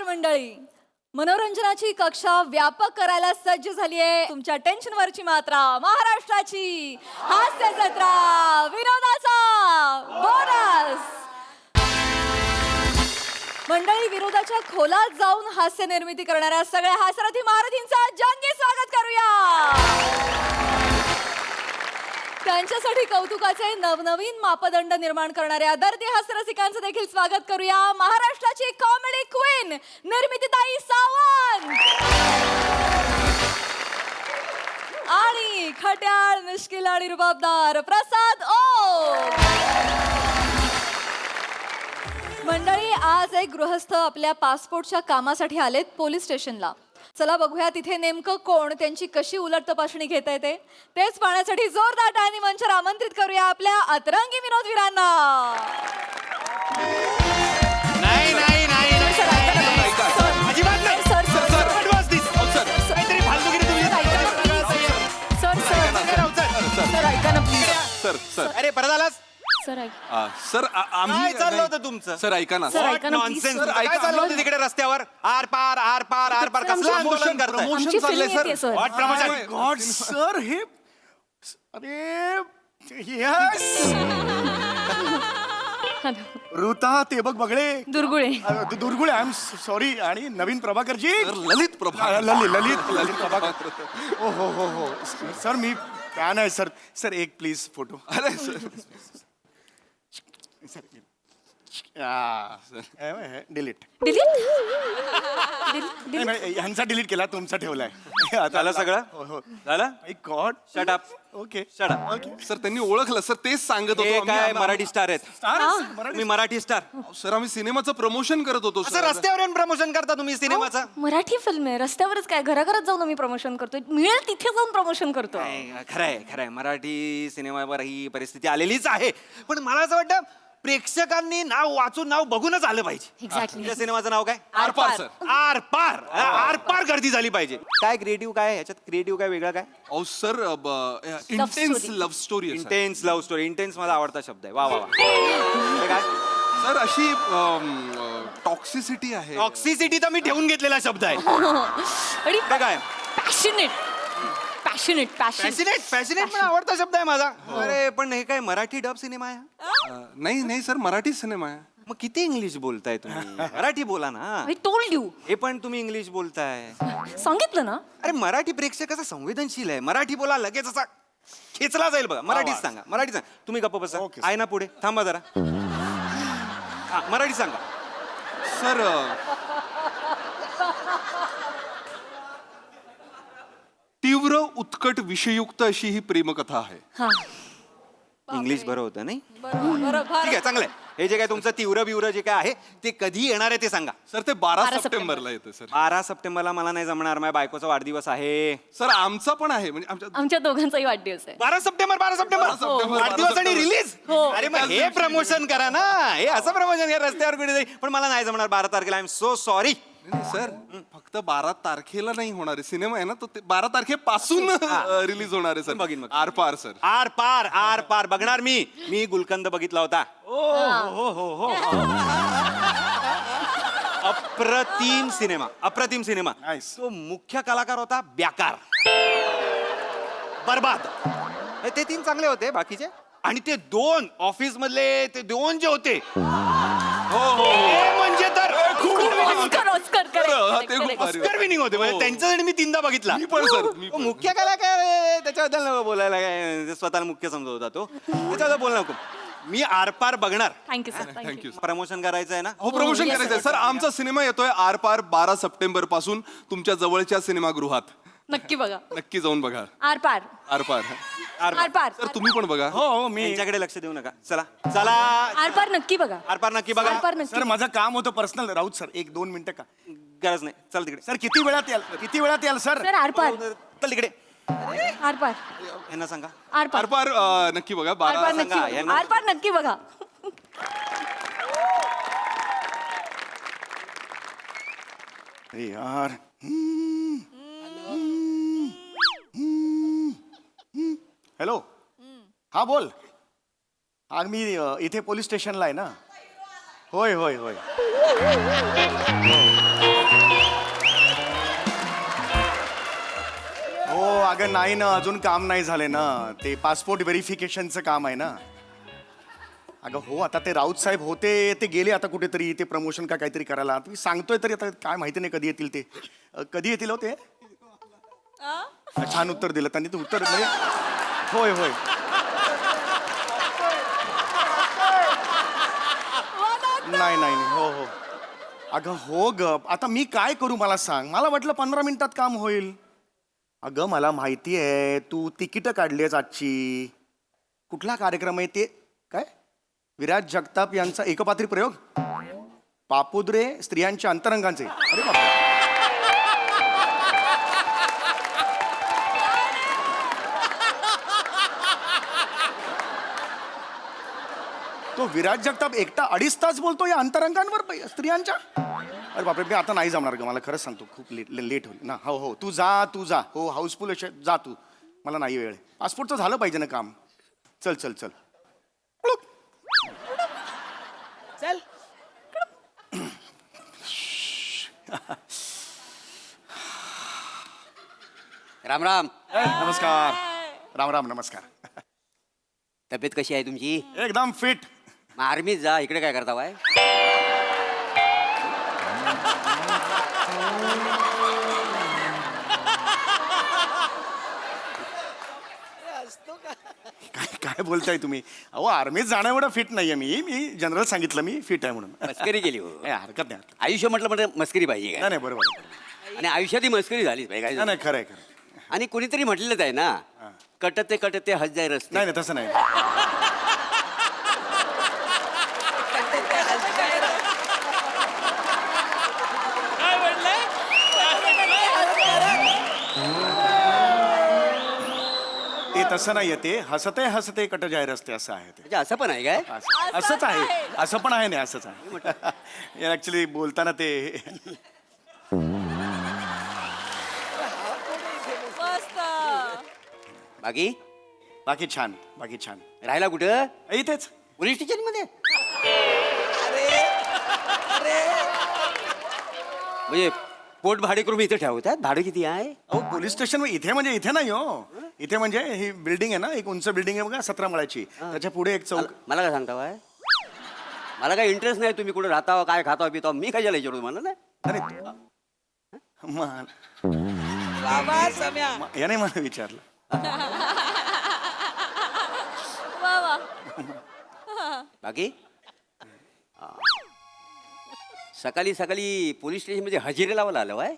मंडळी, मनोरंजनाची कक्षा व्यापक करायला सज्ज झाली आहे तुमच्या टेन्शनवरची मात्रा महाराष्ट्राची हास्य जत्रा विनोदाचा बोनस. मंडळी, विनोदाच्या खोलात जाऊन हास्य निर्मिती करणाऱ्या सगळ्या हास्यरथी महारथींचा जंगी स्वागत करूया. त्यांच्यासाठी कौतुकाचे नवनवीन मापदंड निर्माण करणाऱ्या दर्दी हास्यरसिकांचं देखील स्वागत करूया. महाराष्ट्राची कॉमेडी क्वीन निर्मितीताई सावंत आणि खट्याळ, मिश्किल आणि रुबाबदार प्रसाद ओक. मंडळी, आज एक गृहस्थ आपल्या पासपोर्टच्या कामासाठी आलेत पोलीस स्टेशनला. चला बघूया तिथे नेमकं कोण, त्यांची कशी उलट तपासणी घेता येते तेच पाहण्यासाठी जोरदार टाळ्यांनी मंचावर आमंत्रित करूया आपल्या अतरंगी विनोदवीरांना. नाही नाही नाही अजिबात नाही. काहीतरी फालतूगिरी तुम्ही अरे परत आलास सर काय चाललं होतं तुमचं? सर ऐका ना नॉनसेन्स. काय चाललं होतं तिकडे रस्त्यावर? आर पार आर पार आर पार कसलं आंदोलन करताय? प्रमोशन चाललंय sir. What promotion? God sir हे अरे यस ऋता ते बघळे Durgule. Durgule I am sorry. आणि नवीन प्रभाकरजी ललित प्रभा ललित प्रभाकर. ओ हो सर मी फॅन आहे सर. सर एक प्लीज फोटो. अरे सर डिलीट. डिलीट. ह्यांचा डिलीट केला, तुमचा ठेवलाय. झालं सगळं? हो झालं? God. Shut up. Okay shut up. Sir त्यांनी ओळखलं सर, तेच सांगत हे होतो काय आम्ही. मराठी स्टार आहेत? मी मराठी स्टार. सर आम्ही सिनेमाचं प्रमोशन करत होतो असं रस्त्यावर येऊन प्रमोशन करता तुम्ही सिनेमाचं? मराठी फिल्म आहे, रस्त्यावरच काय घराघरात जाऊन आम्ही प्रमोशन करतोय, मिळेल तिथे जाऊन प्रमोशन करतो. खरंय खरंय, मराठी सिनेमावर ही परिस्थिती आलेलीच आहे. पण मला असं वाटतं प्रेक्षकांनी नाव वाचून नाव बघूनच आलं पाहिजे. Exactly. तुझ्या सिनेमाचं नाव काय? आरपार सर. आर पार आर पार गर्दी झाली पाहिजे. काय क्रिएटिव्ह काय याच्यात? क्रिएटिव्ह काय वेगळं काय? अहो sir intense story. Love story आहे sir. Intense love story. Intense माझा आवडता शब्द आहे. वा वा वा. हे काय? सर अशी टॉक्सिसिटी आहे. टॉक्सिसिटी तर मी ठेवून घेतलेला शब्द आहे. आणि हे काय? Passionate passionate fascinate. फॅसिनेट पण आवडता शब्द आहे माझा. अरे पण हे काय मराठी डब सिनेमा आहे हा? नाही सर, मराठी सिनेमा आहे. मग किती इंग्लिश बोलताय तुम्ही? मराठी बोला ना. I told you. हे पण तुम्ही इंग्लिश बोलताय. सांगितलं ना. अरे मराठी प्रेक्षक असा संवेदनशील आहे. मराठी बोला लगेच असा खेचला जाईल बघा. मराठीच सांगा. मराठी सांगा. तुम्ही गप्प बसा. Okay, आहे ना पुढे? थांबा जरा. हा मराठी सांगा. सर तीव्र उत्कट विषयुक्त अशी ही प्रेमकथा आहे. हा इंग्लिश बरं होतं नाही? बरोबर. ठीक आहे, चांगलं आहे. हे जे काय तुमचं तीव्र बिव्र जे काय आहे ते कधी येणार आहे ते सांगा. सर ते 12 12 सप्टेंबरला येतं सर. 12 सप्टेंबरला मला नाही जमणार. माझ्या बायकोचा वाढदिवस आहे. सर आमचा पण आहे, म्हणजे आमच्या आमच्या दोघांचाही वाढदिवस आहे. 12 सप्टेंबर. 12 सप्टेंबर सप्टेंबर, वाढदिवस 12 आणि रिलीज. हो. अरे मग हे प्रमोशन करा ना. हे असं प्रमोशन करा रस्त्यावर कुठे जाईल. पण मला नाही जमणार 12 तारखेला. I am so sorry. Sir फक्त 12 तारखेला नाही होणार आहे. सिनेमा आहे ना तो 12 तारखेपासून रिलीज होणार आहे सर. बघीन मग. आरपार सर. आर पार आर पार बघणार मी गुलकंद बघितला होता. अप्रतिम सिनेमा. अप्रतिम सिनेमा. Nice. तो मुख्य कलाकार होता ब्याकार. बरबाद. ते 3 चांगले होते, बाकीचे आणि ते 2 ऑफिस मधले ते 2 जे होते ते म्हणजे तर ऑस्कर ते खूप भारी. ऑस्कर विनिंग होते. म्हणजे त्यांच्यासाठी मी 3दा बघितला. मी पण सर, मी तो पण. मुख्य कलाकार आहे, त्याच्याबद्दल नको बोलायला. काय स्वतःला मुख्य समजत होता तो. त्याच्याबद्दल बोलू नको. मी आरपार बघणार. Thank you sir. Thank you sir. Promotion करायचं आहे ना? हो प्रमोशन yes, करायचं आहे yes, सर. आमचा सिनेमा येतोय आरपार 12 सप्टेंबर पासून तुमच्या जवळच्या सिनेमागृहात. नक्की बघा. नक्की जाऊन बघा. आरपार आरपार. आरपार सर तुम्ही पण बघा. हो मी त्यांच्याकडे लक्ष देऊ नका. चला चला. आरपार नक्की बघा. आरपार नक्की बघा. आरपार नक्की. सर माझं काम होतं पर्सनल. राऊत सर 1-2 मिनिटं का? गरज नाही. चल तिकडे. सर किती वेळात याल सर? सर आरपार चल तिकडे. आरपार यांना सांगा. आरपार आरपार नक्की बघा. आरपार 12 नक्की सांगा, बघा. यांना. आरपार नक्की बघा. अरे यार. हॅलो. हा बोल. हा मी इथे पोलीस स्टेशनला आहे ना. होय होय होय. अगं नाही ना, अजून काम नाही झाले ना. ते पासपोर्ट व्हेरिफिकेशनचं काम आहे ना. अगं हो, आता ते राऊत साहेब होते, ते गेले आता कुठेतरी, ते प्रमोशन का काहीतरी करायला. तुम्ही सांगतोय तरी आता काय माहिती नाही कधी येतील ते. कधी येतील हो ते? छान उत्तर दिलं त्यांनी. ते उत्तर म्हणजे होय होय. नाही नाही नाही. हो हो. अगं हो ग, आता मी काय करू मला सांग. मला वाटलं 15 मिनिटात काम होईल. अगं मला माहिती आहे तू तिकीट काढलीस आजची. कुठला कार्यक्रम आहे ते? काय विराज जगताप यांचा एकपात्री प्रयोग, पापुद्रे स्त्रियांच्या अंतरंगांचे. अरे बापरे. तो विराज जगताप एकटा 2.5 तास बोलतो या अंतरंगांवर स्त्रियांच्या. अरे बापरे, मी आता नाही जमणार ग, मला खरंच सांगतो खूप लेट होईल ना. हो हो, तू जा. हो हाऊसफुल जा तू, मला नाही वेळ. पासपोर्टचं झालं पाहिजे ना काम. चल चल चल चल. राम राम. नमस्कार. राम राम. नमस्कार. तब्येत कशी आहे तुमची? एकदम फिट. मग आर्मीत जा, इकडे काय करता बाय? काय काय बोलताय तुम्ही? अहो आर्मीत जाणं एवढं फिट नाहीये मी जनरल सांगितलं मी फिट आहे म्हणून. मस्करी केली हो. हरकत नाही. आयुष्य म्हटलं म्हणजे मस्करी पाहिजे नाही काय? नाही बरोबर. आणि आयुष्यात ही मस्करी झालीच पाहिजे नाही काय? नाही खरंय खरं. आणि कोणीतरी म्हटलेलंच आहे ना, कटते कटते हस जाय रस्ते. नाही नाही तसं नाही. ते तसं नाहीये. ते हसते हसते कट जाय रस्ते असं आहे ते. म्हणजे असं पण आहे काय? असंच आहे. असं पण आहे नाही असंच आहे. ऍक्च्युली बोलताना ते मस्त. बाकी बाकी छान. बाकी छान. राहायला कुठं? इथेच पोलीस स्टेशन मध्ये? म्हणजे पोट भाडे करून इथे ठेवतात? भाडं किती आहे? अहो पोलीस स्टेशन इथे म्हणजे इथे नाही हो. इथे म्हणजे ही बिल्डिंग आहे ना, एक उंच बिल्डिंग आहे बघा 17 माळ्याची. त्याच्या पुढे एक चौक. मला काय सांगता बाय? मला काय इंटरेस्ट नाही तुम्ही कुठे राहता, काय खाता पिता. मी कशाला विचारू तुम्हाला ना. अरे याने मला विचारलं. वा वा. बाकी सकाळी सकाळी पोलीस स्टेशन मध्ये हजेरी लावायला आलं वाय?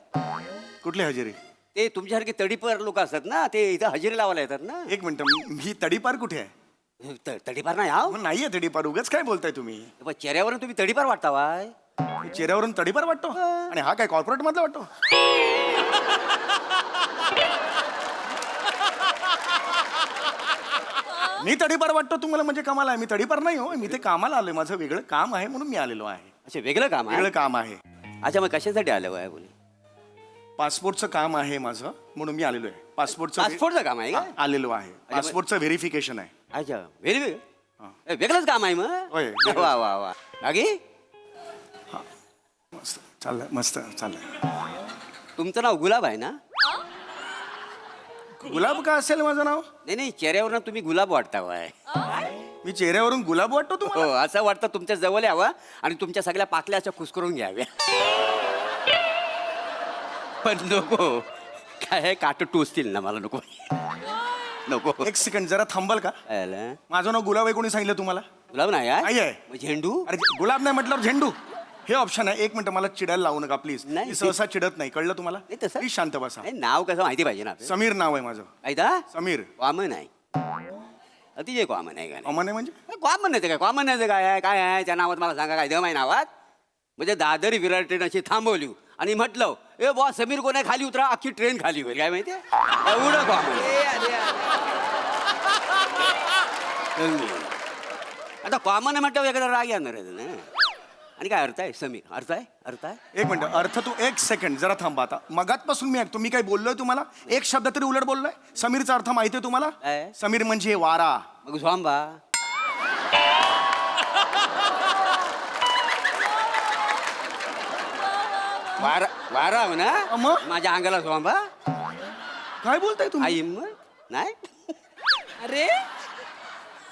कुठली हजेरी? ते तुमच्यासारखे तडीपार लोक असतात ना, ते इथं हजेरी लावायला येतात ना. एक मिनिट, मी तडीपार कुठे आहे? तडीपार नाही हा? नाहीये तडीपार. उगाच काय बोलताय तुम्ही? पण चेहऱ्यावरून तुम्ही तडीपार वाटता वाय? चेहऱ्यावरून तडीपार वाटतो? आणि हा काय कॉर्पोरेट मधला वाटतो? मी तडीपार वाटतो तुम्हाला? म्हणजे कामाला आहे. मी तडीपार नाही हो. मी ते कामाला आलोय. माझं वेगळं काम आहे म्हणून मी आलेलो आहे. अच्छा, वेगळं काम आहे? वेगळं काम आहे. अच्छा, मग कशासाठी आलं वाय बोले? पासपोर्टचं काम आहे माझं म्हणून मी आलेलो आहे. पासपोर्टचं काम आहे का? आलेलो आहे. पासपोर्टचं व्हेरिफिकेशन आहे. अच्छा, वेगळंच काम आहे मग. होय. वा वा वा. बाकी मस्त चाललंय. मस्त चाललंय. तुमचं नाव गुलाब आहे ना? गुलाब का असेल माझं नाव? नाही नाही, चेहऱ्यावरून तुम्ही गुलाब वाटता वाय. मी चेहऱ्यावरून गुलाब वाटतो हो, तुम्हाला? असं वाटतं तुमच्या जवळ यावं आणि तुमच्या सगळ्या पाकल्या अशा खुसकरून घ्याव्या. पण नको, काय काट टोचतील ना, मला नको नको. एक सेकंड जरा थांबल का? आलं? माझं नाव गुलाब आहे कोणी सांगितलं तुम्हाला? गुलाब नाही आहे? नाही आहे. मग झेंडू? अरे गुलाब नाही म्हटल्यावर झेंडू हे ऑप्शन आहे. एक मिनिट, मला चिडायला लावू नका प्लीज. नाही. मी सहसा चिडत नाही, कळलं तुम्हाला? नाही तसं. प्लीज शांत बसा. नाही, नाव कसं माहिती पाहिजे ना आपल्याला. समीर नाव आहे माझं. ऐका, समीर. कॉमन आहे, अतिशय कॉमन आहे का? अमन आहे म्हणजे? कॉमन नाही काय? कॉमन नाही काय आहे? काय आहे त्या नावात मला सांगा. काय दम आहे नावात? म्हणजे दादर विरार ट्रेन अशी थांबवली आणि म्हटलं ए बॉ समीर कोण आहे, खाली उतरा, अख्खी ट्रेन खाली होईल. काय माहितीये? एवढं कॉमन. आता कॉमन आहे म्हटलं एखादा राग येणार आहे ना. आणि काय अर्थ आहे समीर? अर्थ आहे? अर्थ आहे? एक मिनिट, अर्थ तू एक सेकंड जरा थांबा. आता मगातपासून मी ऐकतो. मी काय बोललोय तुम्हाला? एक शब्द तरी उलट बोललोय? समीरचा अर्थ माहिती आहे तुम्हाला? काय? समीर म्हणजे वारा. मग झोंबा. वारा वारा हो ना? मग? माझ्या अंगाला झोंबा. काय बोलताय तुम्ही आई हिम्मत नाही अरे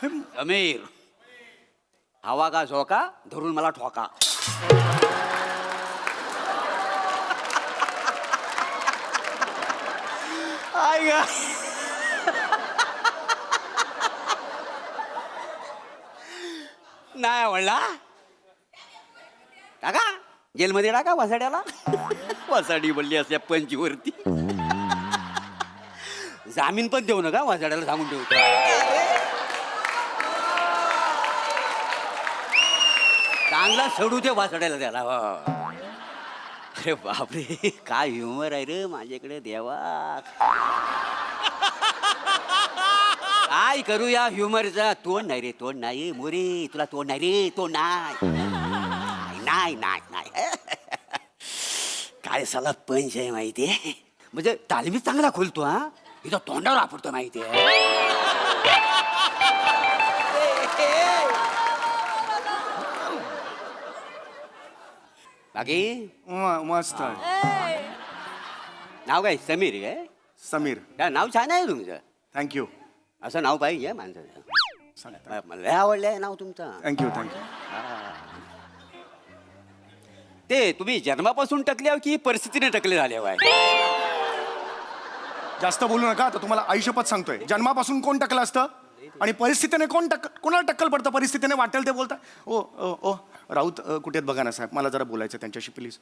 समीर हवा का झोका धरून मला ठोका. आई गा नाही आवडला टाका जेलमध्ये टाका वसाड्याला. वसाडी बोलली असल्या पंचीवरती जामीन पण देऊ नका वसाड्याला सांगून ठेवतो. चांगला सोडू दे वाचडायला त्याला. अरे बापरे काय ह्युमर आहे रे माझ्याकडे देवा. काय करू या ह्युमरचा. तोंड नाही रे तोंड नाही मोरे तुला तोंड नाही रे तोंड नाही नाही नाही नाही. काय साला पंच आहे माहितीये म्हणजे तालमीत चांगला खोलतो हा इथं तोंडावर आपडतो माहितीये. बाकी मस्त नाव काय समीर काय समीर काय नाव छान आहे तुमचं. थँक्यू असं नाव पाहिजे माणसाचं. मला लय आवडलंय नाव तुमचं. Thank you thank you. ते तुम्ही जन्मापासून टकल्यावर की परिस्थितीने टकले झाले बाय. जास्त बोलू नका आता तुम्हाला आयुष्यपत सांगतोय. जन्मापासून कोण टकलं असतं आणि परिस्थितीने कोणाला टक्कल पडतं. परिस्थितीने वाटेल ते बोलता. ओ ओ ओ राऊत कुठे आहेत बघा ना साहेब. मला जरा बोलायचं त्यांच्याशी प्लीज.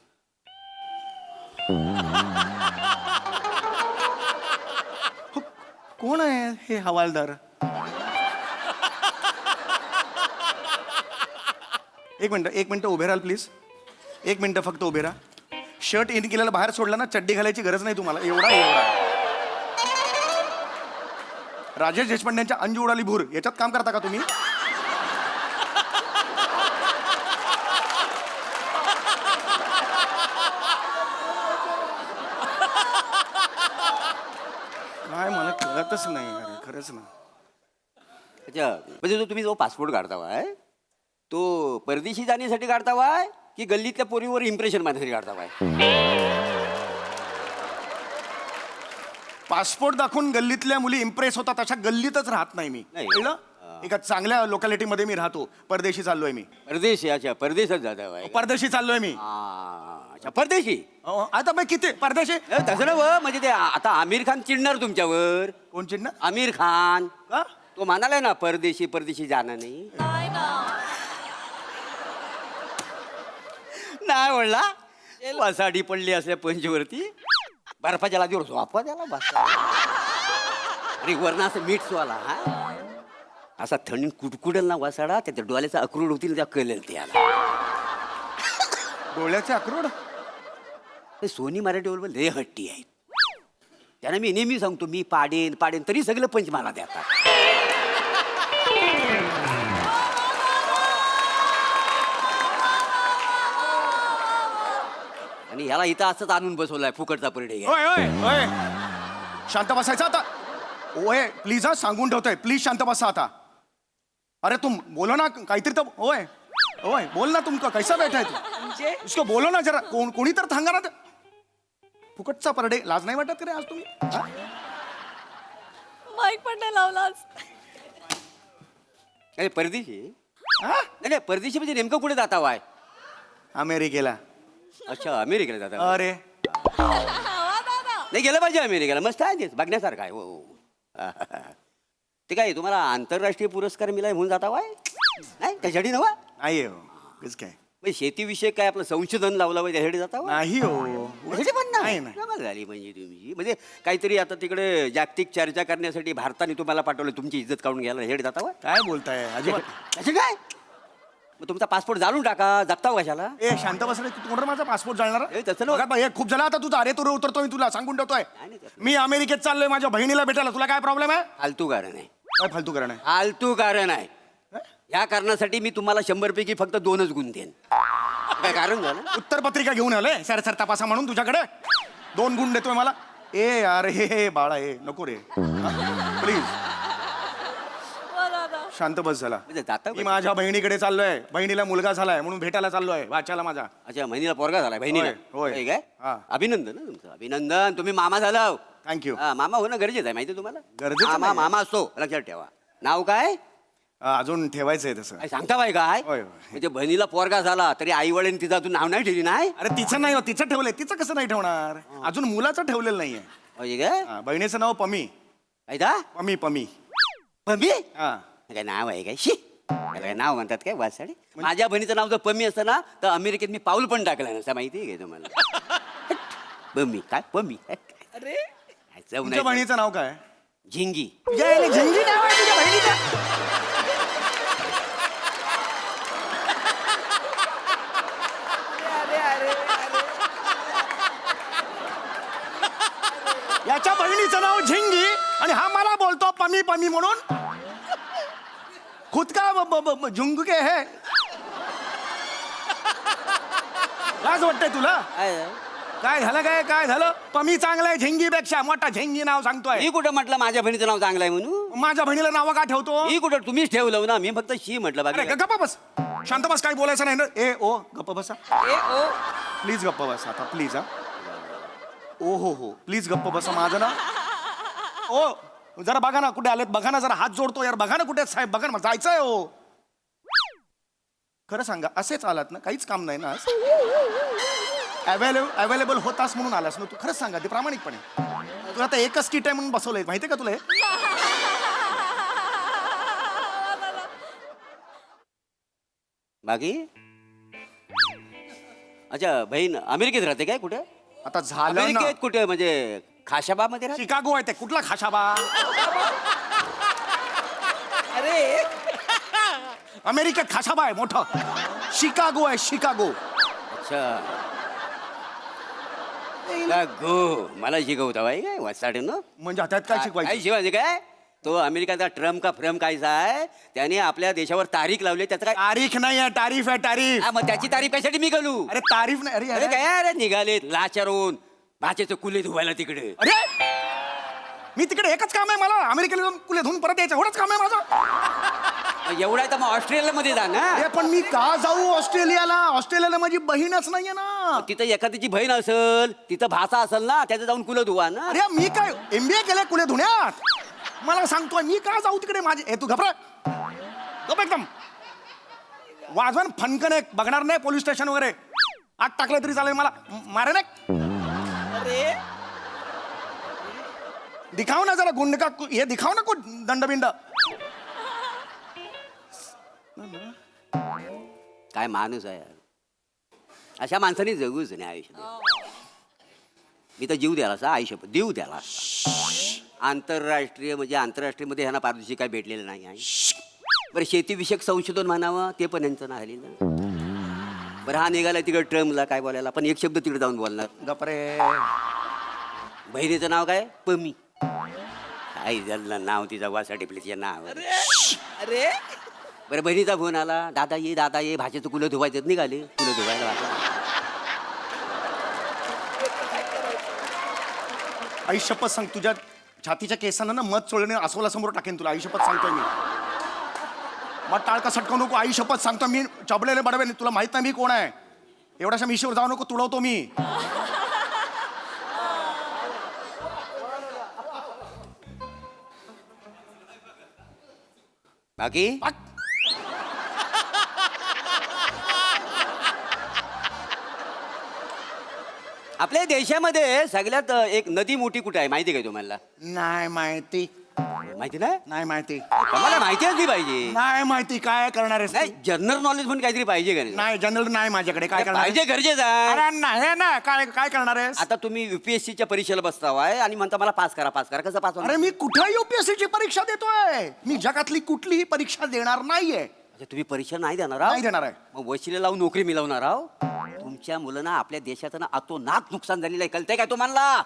हो, कोण आहे हे हवालदार. एक मिनिट उभे राहाल प्लीज. एक मिनिट फक्त उभे राहा. शर्ट इन केलेला बाहेर सोडला ना चड्डी घालायची गरज नाही तुम्हाला. एवढा राजेश देशपांडेंच्या अंजू उडाली भूर याच्यात काम करता का तुम्ही. काय मला कळतच नाही अरे खरंच ना. अच्छा म्हणजे तुम्ही जो पासपोर्ट काढता वाय तो परदेशी जाण्यासाठी काढता वाय की गल्लीतल्या पोरीवर इम्प्रेशन मारण्यासाठी काढता वाय. पासपोर्ट दाखवून गल्लीतल्या मुली इम्प्रेस होतात अशा गल्लीतच राहत नाही मी. नाही. कळलं? एका चांगल्या लोकॅलिटीमध्ये मी राहतो. परदेशी चाललोय मी. परदेशी अच्छा परदेशात जाता वाय. परदेशी चाललोय मी. अच्छा परदेशी. आता मग किती परदेशी. तसं ना व म्हणजे ते आता आमिर खान चिडणार तुमच्यावर. कोण चिडणार. आमिर खान का? तो म्हणालाय ना परदेशी परदेशी जाणं नाही. नाही ना. नाही म्हणला वसाडी पडली असल्या पंचवरती बर्फाच्या लादीवर झोपा त्याला बस. अरे वरण असं मीठ सोला हा असा थंडी कुडकुडेल ना वसाडा त्याच्या डोळ्याचा अक्रोड होतील त्या कळेल त्याला. डोळ्याचे अक्रोड. ते सोनी मराठी बरोबर लय हट्टी आहेत. त्यांना मी नेहमी सांगतो मी पाडेन पाडेन तरी सगळं पंच मला देतात. आणि ह्याला इथं असंच आणून बसवलाय फुकटचा परिडे. ओय ओय ओय शांत बसायचं आता. ओय प्लीज हा सांगून ठेवतोय. प्लीज शांत बसा आता. अरे तुम बोलो ना काहीतरी तर. ओय ओय बोल ना तुमका कैसा बैठा है तू. इसको बोलो ना जरा. कोणी तर थांगा ना. फुकटचा परडे लाज नाही वाटत रे आज तुम्ही. हा? माईक पण नाही लावलाच. अरे परदेशी हा? नाही नाही परदेशी म्हणजे नेमकं कुठे जाता वाय. अमेरिकेला. अच्छा अमेरिकेला जाता. अरे नाही गेलं पाहिजे अमेरिकेला मस्त आहे ते बघण्यासारखं आहे. हो ते काय तुम्हाला आंतरराष्ट्रीय पुरस्कार मिळाला म्हणून जाता वाय. नाही त्याच्यासाठी नवा नाही हो कस काय. म्हणजे शेतीविषयक काय आपलं संशोधन लावलं पाहिजे त्यासाठी जाता वाय. नाही हो. त्यासाठी पण नाही, नाही नाही. कमाल झाली म्हणजे तुमची. म्हणजे काहीतरी आता तिकडे जागतिक चर्चा करण्यासाठी भारताने तुम्हाला पाठवलं तुमची इज्जत काढून घ्यायला हेड जाता वाय. काय बोलताय अजिबात. त्याचे काय मग तुमचा पासपोर्ट जाळून टाका जगता कशाला. ए शांत बस रे. तू कोण रे माझा पासपोर्ट जाणार. ए, तसं नव्हतं. बघा बाई, हे खूप झालं आता तुझा. अरे तुरे उतरतो मी तुला सांगून ठेवतोय. नाही, तसं मी अमेरिकेत चाललोय माझ्या बहिणीला भेटायला. तुला काय प्रॉब्लेम आहे. फालतू कारण आहे. काय फालतू कारण आहे. फालतू कारण आहे. या कारणासाठी मी तुम्हाला 100 पैकी फक्त 2च गुण देईन. काय कारण झालं. उत्तर पत्रिका घेऊन आलोय सर सर तपासा म्हणून तुझ्याकडे 2 गुण देतोय मला. ए यार हे बाळा ए नको रे प्लीज शांत बस झाला. म्हणजे जाता मी माझ्या बहिणीकडे चाललोय. बहिणीला मुलगा झालाय म्हणून भेटायला चाललोय वाच्याला माझा. अच्छा बहिणीला पोरगा झाला बहिणीला. होय, होय. होय काय हा. अभिनंदन हं तुमचं अभिनंदन तुम्ही मामा झाला. थँक्यू. मामा होणं गरजेचं आहे माहिती आहे तुम्हाला. गरजेचं मामा नाही. मामा असतो लक्षात ठेवा. नाव काय? अजून ठेवायचंय तसं. काय सांगता बाय काय होय, होय. म्हणजे बहिणीला पोरगा झाला तरी आई वडील तिचं अजून नाव नाही ठेवली नाही. अरे तिचं नाही हो, तिचं ठेवलंय. तिचं कसं नाही ठेवणार? अजून मुलाचं ठेवलेलं नाहीये. म्हणजे काय हा, बहिणीचं नाव पमी. ऐका पमी पमी. पम्मी हा. काय नाव आहे काय शी त्याला काय नाव म्हणतात काय वासाडी. माझ्या बहिणीचं नाव जर पम्मी असतं ना तर अमेरिकेत मी पाऊल पण टाकलं नसतं माहिती आहे का तुम्हाला. पम्मी काय पम्मी अरे तुमच्या बहिणीचं नाव काय? झिंगी. यायला झिंगी नाव आहे तुझ्या बहिणीचं? याच्या बहिणीचं नाव झिंगी आणि हा मला बोलतो पमी पमी म्हणून. खुद का झुंग के है. लाज वाटतंय तुला? काय झालं काय झालं? पमी चांगलं आहे झिंगीपेक्षा. मोठा झिंगी नाव सांगतोय. मी कुठं म्हटलं माझ्या बहिणीचं नाव चांगलं आहे म्हणून. माझ्या बहिणीला नाव का ठेवतो? मी कुठं तुम्हीच ठेवलं ना. मी फक्त शी म्हटलं अरे बाकी गप्पा बस. शांत बस. काय बोलायचं नाही ना. ए ओ गप्पा बसा. ओ प्लीज गप्पा बसा आता प्लीज. हा ओ हो प्लीज गप्पा बसा. माझं ना ओ जरा बघा ना कुठे आलेत बघा ना. जरा हात जोडतो यार. बघा ना कुठे आहेत साहेब. बघा ना जायचंय हो. खरं सांगा असेच आलात ना? काहीच काम नाही ना आज? अवेलेबल होतास म्हणून आलास ना तू? खरंच सांगा ते प्रामाणिकपणे. तू आता एकच किट आहे म्हणून बसवलंय माहितीये का तुला हे? बाकी अच्छा बहीण अमेरिकेत राहते काय कुठे? आता झालं ना. अमेरिकेत कुठे म्हणजे खाशाबामध्ये राहते? शिकागो आहे ते. कुठला खाशाबा? अरे अमेरिकेत खाशाबा आहे मोठं. शिकागो आहे शिकागो. अच्छा गो मला शिकवता बाई काय वाचाडे ना. म्हणजे त्यात काय काय शिकवायचं? शिवाय काय तो अमेरिकाचा ट्रम्प का फ्रम कायचा आहे त्याने आपल्या देशावर तारीख लावली. त्याचं काय तारीख नाही आहे तारीफ आहे तारीफ. हा, मग त्याची तारीख कशासाठी मी घालू? अरे तारीफ नाही. अरे अरे अरे काय अरे निघालेत लाचारून भाचेचं कुले धुवायला तिकडे. अरे मी तिकडे एकच काम आहे मला. अमेरिकेला जाऊन कुले धुवून परत यायचं एवढंच काम आहे माझं. एवढा आहे तर मग ऑस्ट्रेलिया मध्ये जा ना. अरे पण मी का जाऊ ऑस्ट्रेलियाला? ऑस्ट्रेलियाला माझी बहीणच नाहीये ना. तिथं एखाद्याची बहीण असेल तिथं भाषा असेल ना त्याचं जाऊन कुलं धुवा ना. अरे मी काय MBA केलंय कुले धुण्यात? मला सांगतोय मी का जाऊ तिकडे? माझे तू घबरा गप एकदम. वाजवण फनकन एक बघणार नाही पोलीस स्टेशन वगैरे. आग टाकलं तरी चालेल मला. मारे नाही. दिखाव ना जरा गुंड का हे दिखाव ना कुठ दंडबिंड. काय माणूस आहे यार. अशा माणसाने जगूच नाही आयुष्यात. मी तर जीव द्याला सा आयुष्य देऊ द्याला. आंतरराष्ट्रीय म्हणजे आंतरराष्ट्रीय मध्ये ह्यांना पारितोषिक काय भेटलेलं नाही आहे. बरं शेतीविषयक संशोधन म्हणावं ते पण यांचं नाही झालेलं. बरं हा निघाला तिकडे ट्रम्पला काय बोलायला पण एक शब्द तिकडे जाऊन बोलणार. गपरे. बहिणीचं नाव काय? पमी. काय झालं नाव तिचा वासाठी तिच्या नाव. अरे बरं बहिणीचा फोन आला. दादा ये भाषेचं कुलं धुवायचं. निघाले कुलं धुवायला. आई शपथ सांग तुझ्या छातीच्या केसांना ना मध चोळणे अस्वला समोर टाकेन तुला. आई शपथ सांगतोय मी. मग टाळका सटकवू नको. आई शपथ सांगतो मी चबलेले बडवे. तुला माहित नाही मी कोण आहे. एवढ्याशा मिशीवर जाऊ नको. तुडवतो मी. बाकी आपल्या देशामध्ये सगळ्यात एक नदी मोठी कुठे आहे माहिती काय तुम्हाला? नाही माहिती. माहिती नाही? नाही माहिती. तुम्हाला माहिती असली पाहिजे. नाही माहिती. काय करणार आहेस नाही तू? जनरल नॉलेज म्हणून काहीतरी पाहिजे का नाही? नाही जनरल नाही माझ्याकडे. काय करणार पाहिजे आहेस? गरजेचं आहे. अरे नाही ना. काय काय करणार आहेस? आता तुम्ही UPSC च्या परीक्षेला बसताव आहे आणि म्हणता मला पास करा कसं पास होणार? अरे मी कुठे UPSC ची परीक्षा देतोय? मी जगातली कुठलीही परीक्षा देणार नाहीये. अच्छा, तुम्ही परीक्षा नाही देणार आहो? नाही देणार आहे. मग वशिले लावून नोकरी मिळवणार आहो? तुमच्या मुलांना आपल्या देशाचं ना अतोनात नुकसान झालेलं आहे. कळतंय काय तुम्हाला?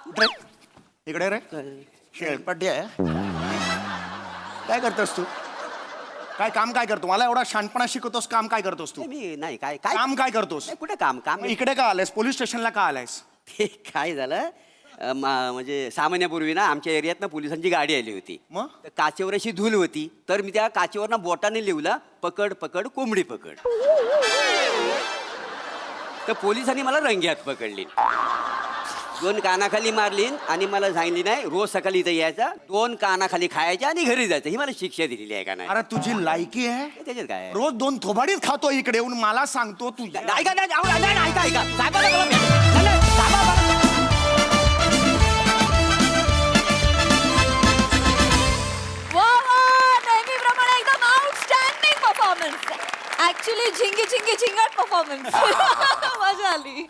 इकडे रे शेळपट्टी आहे. काय करतोस तू? काय काम काय करतो? मला एवढा शहाणपणा शिकवतोस. काम काय करतोस तू? मी नाही काय काय काम काय करतोस? नाही, कुठे काम काम मग इकडे का आलायस? पोलीस स्टेशनला का आलायस? ते काय झालं म्हणजे सामान्यापूर्वी ना आमच्या एरियात ना पोलिसांची गाडी आली होती. मग? तर काचेवर अशी धूल होती तर मी त्या काचेवर ना बोटाने लिहला पकड पकड कोंबडी पकड. तर पोलिसांनी मला रंग्यात पकडली. 2 कानाखाली मारली आणि मला सांगितली नाही रोज सकाळी इथे यायचा 2 कानाखाली खायच्या आणि घरी जायचं ही मला शिक्षा दिलेली आहे का नाही अरे तुझी लायकी आहे त्याच्यात काय आहे? रोज 2 थोबाडीच खातो इकडे येऊन मला सांगतो तू ऐका नाही, अहो, नाही, नाही, ऐका ऐका साहेबाला बोला. नाही, नाही, साहेबा, वा वा नेहमीप्रमाणे एकदम आउटस्टँडिंग परफॉर्मन्स ऍक्च्युली झिंगी झिंगी झिंगाट परफॉर्मन्स मजा आली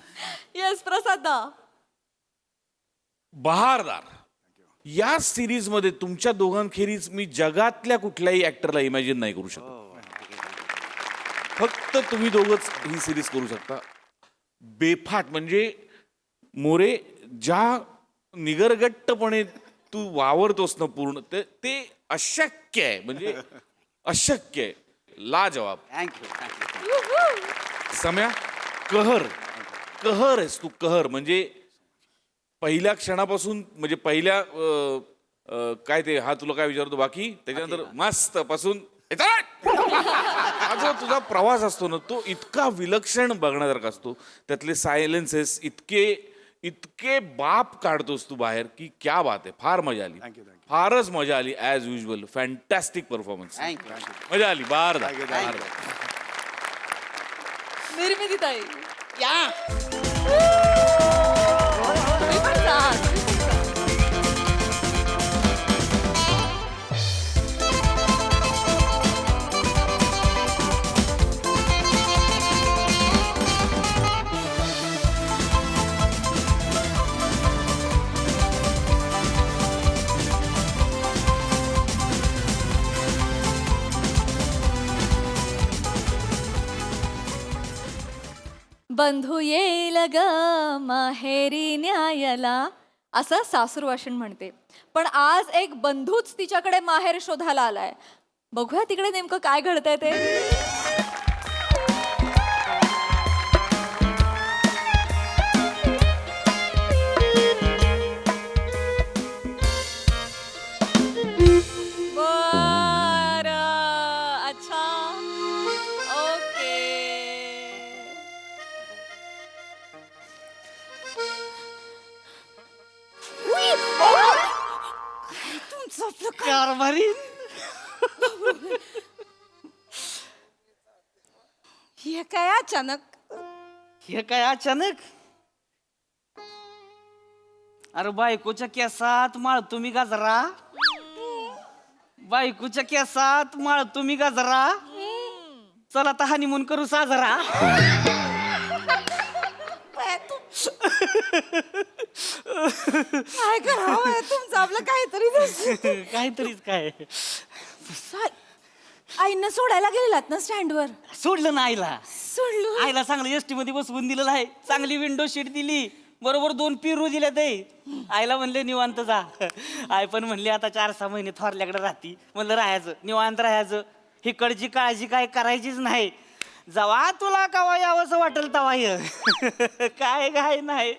येस प्रसाद दा बहारदार या सिरीज मध्ये तुमच्या दोघांखेरीज मी जगातल्या कुठल्याही ऍक्टरला इमॅजिन नाही करू शकत फक्त तुम्ही दोघच ही सिरीज करू शकता बेफाट म्हणजे मोरे ज्या निगरगट्टपणे तू वावरतोस ना पूर्ण ते अशक्य आहे म्हणजे अशक्य आहे लाजवाब थँक्यू थँक्यू सम्या कहर कहर आहेस तू कहर म्हणजे पहिल्या क्षणापासून म्हणजे पहिल्या काय ते हा तुला काय विचारतो बाकी त्याच्यानंतर मस्त पासून हा जो तुझा प्रवास असतो ना तो इतका विलक्षण बघण्यासारखा असतो त्यातले सायलेन्सेस इतके इतके बाप काढतोस तू बाहेर की क्या बात आहे फार मजा आली फारच मजा आली as usual fantastic performance thank you मजा आली बार निर्मिती ताई या तुम्ही पण जा, तुम्ही पण जा. बंधू येईल ग माहेरी न्यायला असं सासूरवाशिण म्हणते पण आज एक बंधूच तिच्याकडे माहेर शोधायला आलाय बघूया तिकडे नेमकं काय घडतंय ते बरं, अच्छा ओके कारभारी हे काय अचानक अरे बायकोच्या केसात माळ तुम्ही गाजरा बायकोच्या केसात माळ तुम्ही गाजरा चला आता हनीमून करू साजरा काय करावं तुमचं आपलं काहीतरीच काय आईनं सोडायला गेलेलात ना स्टँडवर सोडलं ना आईला सोडलं आईला चांगलं एसटी मध्ये बसवून दिलेलं आहे चांगली विंडो शीट दिली बरोबर 2 पिरू दिल्या ते आईला म्हणले निवांत जा आई पण म्हणली आता 4-6 महिने थोरल्याकडे राहती म्हणलं राहायचं निवांत राहायचं हिकडची काळजी काय करायचीच नाही जवा तुला कवा यावंसं वाटेल तवा ये काय नाही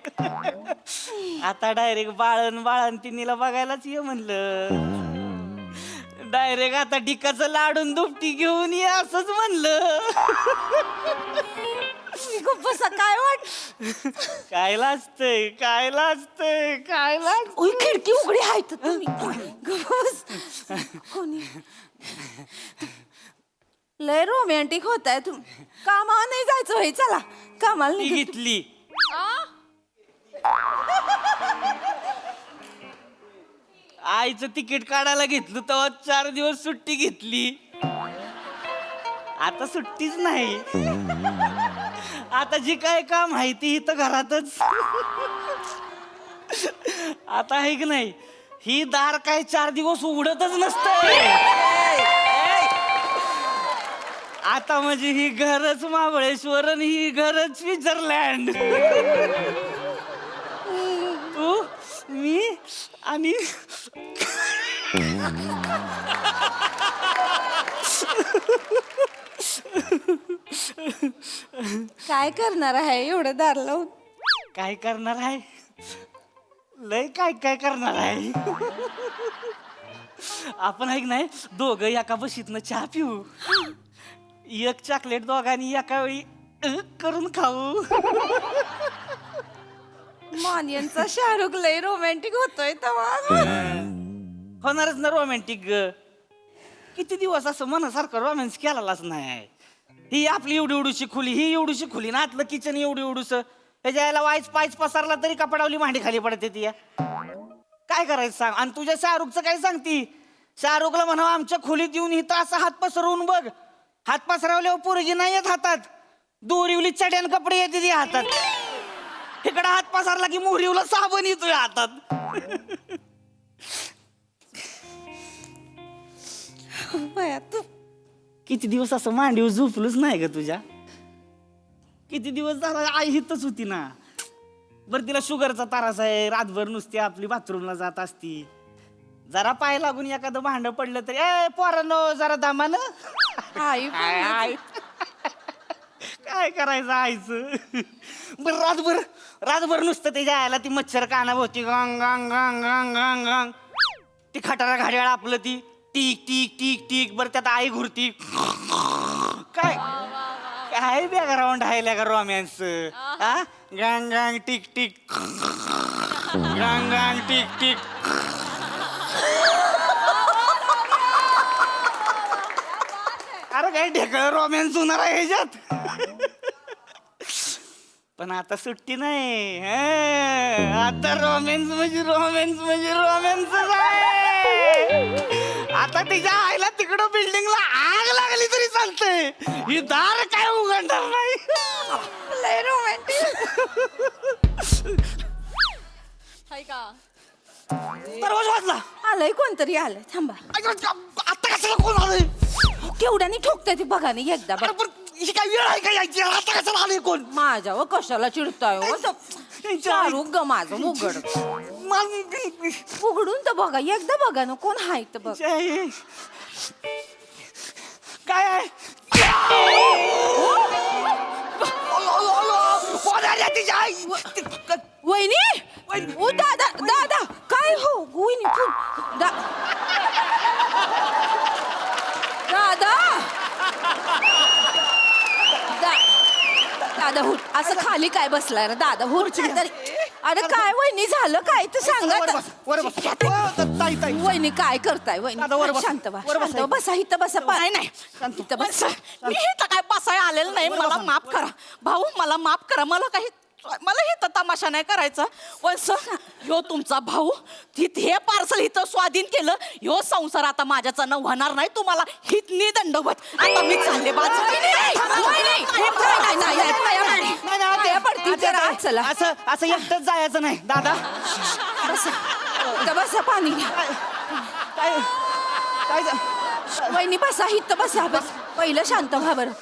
आता डायरेक्ट बाळण तिनीला बघायलाच ये म्हणलं डायरेक्ट आता डिकाचं लाडून दुपटी घेऊन ये असंच म्हणलं खूप काय वाट काय लाजतंय खिडकी उघडी आहे तर तुम्ही कोणी लय रोमॅन्टिक होताय तुम्ही कामाला नाही जायचं होय चला कामाला ती नाही घेतली आईचं तिकीट काढायला घेतलं तेव्हा 4 दिवस सुट्टी घेतली आता सुट्टीच नाही आता जी काय काम आहे ती इथं घरातच आता आहे की नाही ही दार काय 4 दिवस उघडतच नसतंय आता म्हणजे ही घरच महाबळेश्वर आणि ही घरच स्वित्झर्लंड तू मी आणि काय करणार आहे एवढं दार लावून काय करणार आहे लय काय करणार आहे आपण ऐक नाही दोघं एका बशीतनं चहा पिऊ एक चॉकलेट दोघांनी एका वेळी करून खाऊ मानियांचा शाहरुख लय रोमॅन्टिक होतोय तेव्हा. होणारच ना रोमॅन्टिक. किती दिवस असं मनासारखं रोमॅन्स केलेलाच नाही. ही आपली एवढी एवढीशी खोली, ही एवढीशी खोली ना, आतलं किचन एवढी एवढूस, त्याच्या यायला वाईच पायच पसारला तरी कपडावली भांडी खाली पडते ती. काय करायचं सांग. आणि तुझ्या शाहरुखचं काय सांगती. शाहरुखला म्हणावं आमच्या खोलीत येऊन इथं असं हात पसरवून बघ. हात पसरवल्यावर पोरगी नाही येत हातात, दोरीवली चड्यान कपडे येते ती हातात. इकडं हात पसरला की मोहरीवला साबण येतोय हातात. बया तू किती दिवस असं मांडीवर झोपलंच नाही ग तुझ्या. किती दिवस झाला आई हितच होती ना. बरं तिला शुगरचा त्रास आहे, रातभर नुसती आपली बाथरूमला जात असती. जरा पाय लागून एखादं भांड पडलं तरी ए पोरांनो जरा दामानं. आई काय काय करायचं आईचं. बरं रातभर नुसतं त्याच्या आयला ती मच्छर कानाभोवती गांग गांग गांग गांग गांग गांग. ती खटारा घड्याळ आपलं ती टिक टिक टिक टिक. बरं त्यात आई घुरती. काय काय बॅकग्राऊंड आहे का रोमॅन्स. हा गांग गांग टिक टिक गांग गांग टिक टिक. अरे काय ढेकळ रोमॅन्स होणार आहे ह्याच्यात. पण आता सुट्टी नाही. आता रोमॅन्स म्हणजे रोमॅन्सच आहे. आता तिच्या आईला तिकडं बिल्डिंगला आग लागली तरी चालतंय, ही दार काय उघडणार नाही. लय रोमॅन्टिक. हाय का दरवाजा वाजला. आलंय कोणतरी आलंय थांबा. आता कशाला कोण आलंय. केवढ्याने ठोकताय ती बघा नाही एकदा अरे पण ही काय वेळ आहे का यायची. आता कशाला आलंय कोण. माझ्यावर कशाला चिडताय हो? शाहरुख ग माझं उघड उघडून तर बघा एकदा बघा ना कोण हाय तर बघ. काय आहे. कोण आहे तिच्या आई. वहिनी ओ दादा दादा काय हो वहिनी दादा दादा हुट असं खाली काय बसलाय रे दादा हुट तरी. अरे काय वहिनी झालं काय तर सांगा. वहिनी काय करताय वहिनी. शांत बसा इथं बसा. नाही नाही इथं बसा. मी इथं काय बसायला आलेलं नाही. मला माफ करा भाऊ, मला माफ करा. मला हे तर तमाशा नाही करायचा. वंस ह्यो तुमचा भाऊ हे पार्सल इथं स्वाधीन केलं. ह्यो संसार आता माझ्याचा होणार नाही. तुम्हाला हितनी दंडवत. आता मी चालले चला असं एकटंच जायचं नाही दादा. बसा पाणी घ्या. काय काय वहिनी बसा इथं बसा. बस पहिलं शांत व्हा बरं.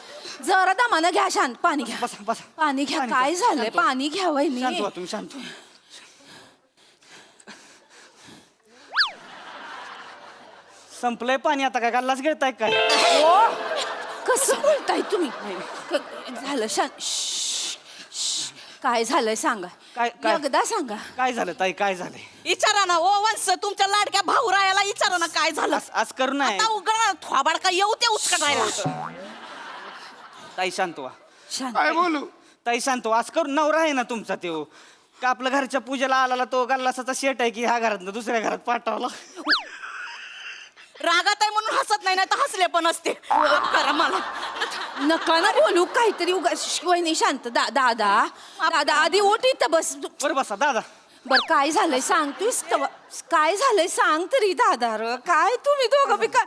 जरा दमानं घ्या. शांत पाणी घ्या. बसा बसा. पाणी घ्या. काय झालंय पाणी घ्या वहिनी. शांत व्हा तुम्ही शांत. संपलंय पाणी आता. काय गल्लाच घेताय काय. कसं बोलताय तुम्ही. झालं शांत. काय झालंय सांगा. काय एकदा सांगा. काय झालं ताई. काय झालंय. विचारा ना ओ वंस, तुमच्या लाडक्या भाऊ रायाला विचारा ना काय झालं. आज करू नये आता उघड थोबाड का येऊ ते उचकटायला. ताई शांत व्हा. शांत काय बोलू. ताई शांत व्हा. आज करू. नवरा आहे ना तुमचा तो का आपल्या घरच्या पूजेला आला तो गल्लासाचा शेट आहे की ह्या घरात दुसऱ्या घरात पाठवला. रागात आहे म्हणून हसत नाही, तर हसले पण असते. करा मला. नका ना बोलू काहीतरी उगा. वहिनी शांत. दादा दादा आधी उठ इथं बस. बरं बसा दादा. बर काय झालंय सांग तू. काय झालंय सांग तरी दादा. र काय तुम्ही दोघं बी काय.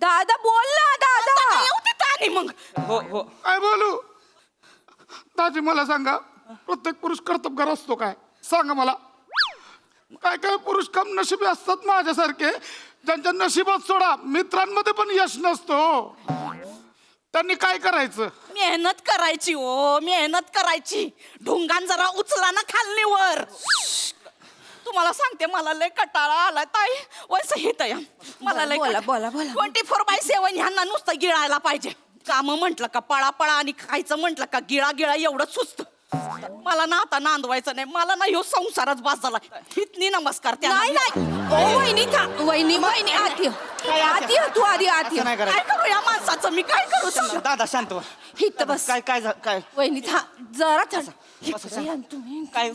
दादा बोल ना दादा. येऊ तिथं आणि मग हो हो. काय बोलू. दाजी मला सांगा, प्रत्येक पुरुष कर्तबगार असतो काय. सांगा मला. काय काय पुरुष कम नशिबी असतात माझ्यासारखे, ज्यांच्या नशिबात सोडा मित्रांमध्ये पण यश नसतो. त्यांनी काय करायचं. मेहनत करायची ओ मेहनत करायची. ढुंगान जरा उचला ना खाल्लीवर. तुम्हाला सांगते मला लय कटाळा आला ताई. वैस हित या मला लय बोला, बोला, बोला. 24/7 ह्यांना नुसतं गिळायला पाहिजे. काम म्हंटल का पळा आणि खायचं म्हंटल का गिळा एवढं सुस्त. मला ना आता नांदवायचं नाही. मला ना ह्यो संसारच बास झाला. हितनी नमस्कार. नाही नाही वहिनी वहिनी आत ये. आत ये तू आधी आत ये. नाही काय करायचं. करू या माणसाचं मी काय करू सांगा. दादा शांत व्हा. इथं बस. काय काय काय वहिनी जरा थंड. बसा, इकडे या ना तुम्ही. काय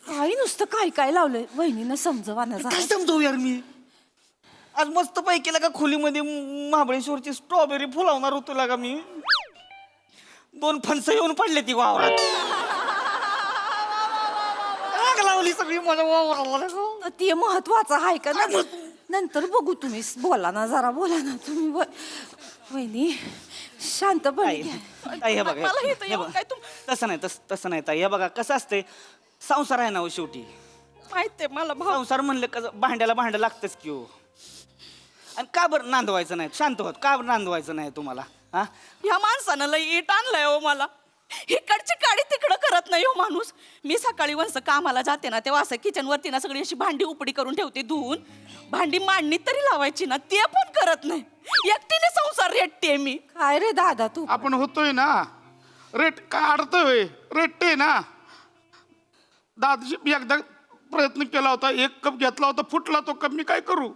काय नुसतं काय काय लावलंय वहिनीनं समजवाना काय जरा. समजावू यार मी आज मस्त पैकी का खोलीमध्ये महाबळेश्वरची स्ट्रॉबेरी फुलावणार होतो लागा मी 2 फणसं येऊन पडले ती वावरात आग लावली सगळी माझ्या वावराला तर ते महत्वाचं आहे का ना नंतर बघू तुम्ही बोला ना जरा बोला ना तुम्ही वहिनी शांतपणे घ्या. ताई हे बघा मला इथं हे येऊन बघा. काय तसं नाही तसं नाही ताई हे बघा कसं असते संसार आहे ना हो शेवटी माहितीये मला भाऊ संसार म्हणलं कसं भांड्याला भांडं लागतंच की हो आणि का बरं नांदवायचं नाही शांत होत का बरं नांदवायचं नाही तुम्हाला हा ह्या माणसानं लई इट आणलंय हो मला इकडची काडी तिकडं करत नाही हो माणूस मी सकाळी वंस कामाला जाते ना तेव्हा असं किचन वरती ना सगळी अशी भांडी उपडी करून ठेवते धुवून भांडी मांडणी तरी लावायची ना ते पण करत नाही एकटीने संसार रेटते मी काय रे दादा तू आपण होतोय ना रेट काय अडतोय रेटते ना दादाजी मी एकदा प्रयत्न केला होता 1 कप घेतला होता फुटला तो कप मी काय करू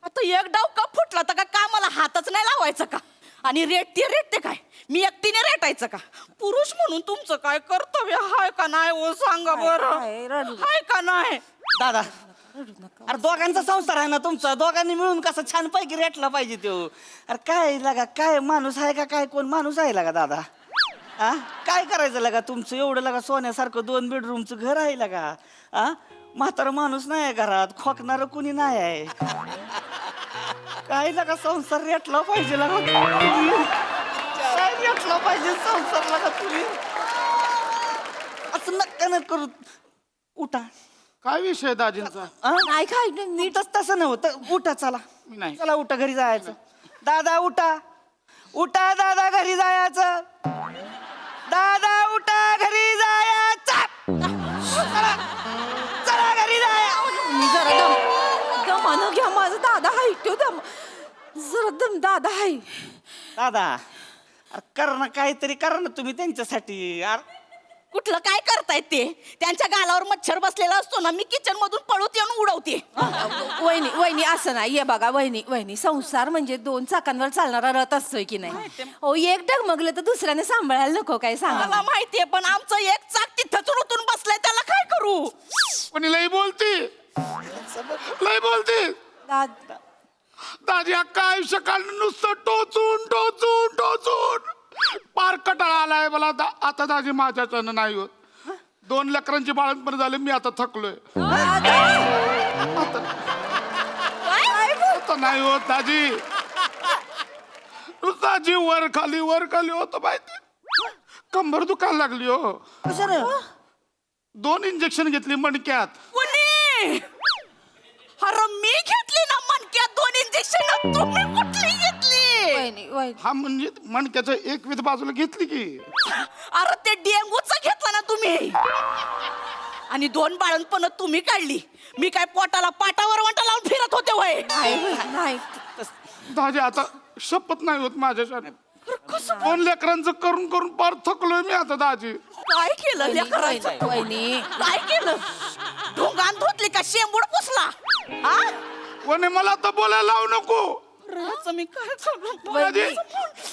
आता एक डाव कप फुटला तर का कामाला हातच नाही लावायचं का आणि रेटते काय मी एकटीने रेटायचं का पुरुष म्हणून तुमचं काय कर्तव्य हाय का नाही हो सांगा बरं काय रडू हाय का नाही दादा अरे दोघांचा संसार आहे ना तुमचा दोघांनी मिळून कसं छान पैकी रेटला पाहिजे तो अरे काय लागा काय माणूस आहे का काय कोण माणूस आहे लागा दादा हा काय करायचं लागा तुमचं एवढं लागा सोन्यासारखं 2 बेडरूमचं घर आहे लागा हा म्हातारा माणूस नाही आहे घरात खोकणारं कुणी नाही आहे काय लागा संसार रेटला पाहिजे लागा काय रेटला पाहिजे संसार लागा तुम्ही असं नक्का न करू उठा काय विषय दाजींचा नाही काय नाही, नीट नीटच तसं नव्हतं उठा चला मी नाही. चला उठा घरी जायचं दादा उठा उठा दादा घरी जायचं दादा उठा घरी जायचं चला चला घरी जाया मी जरा दमानं घ्या माझा दादा हाय तो जरा दादा हाय दादा अरे करा ना काहीतरी करा ना तुम्ही त्यांच्यासाठी यार कुठलं काय करतायत ते त्यांच्या गालावर मच्छर बसलेला असतो ना मी किचन मधून पळूत येऊन उडवते वहिनी वहिनी असं नाही ये बघा वहिनी संसार म्हणजे 2 चाकांवर चालणारा रथ असतोय की नाही हो एक डगमगलं तर दुसऱ्याने सांभाळायला नको काय सांगा मला माहितीये पण आमचं एक चाक तिथं रुतून बसलंय त्याला काय करू पण लई बोलती दाजी अख्खा आयुष्य काढून नुसतं टोचून पार कटाळा आलाय मला आता दाजी माझ्याच्यानं नाही होत 2 लेकरांची बाळंतपण झाले मी आता थकलोय आता नाही होत दाजी नुसता जीव वर खाली होत माहिती कंबर दुखायला लागली हो 2 इंजेक्शन घेतली मणक्यात कुणी अरे मी घेतली ना मणक्यात 2 इंजेक्शन तुम्ही कुठली घेतली वहिनी हा म्हणजे मणक्याच्या 1 विध बाजूला घेतली की अरे ते डेंगूच घेतला ना तुम्ही आणि 2 बाळंतपण तुम्ही काढली मी काय पोटाला पाटावर वंटा लावून फिरत होते वय नाही दाजी आता शपथ नाही होत माझ्याच्याने 2 लेकरांचं करून पार थकलोय मी आता दाजी काय केलं लेकरांचं वहिनी काय केलं ढोंगान धुतली का शेंबूड पुसला हा कोणी मला तर बोलायला लावू नको राहायचं मी काय करू दाजी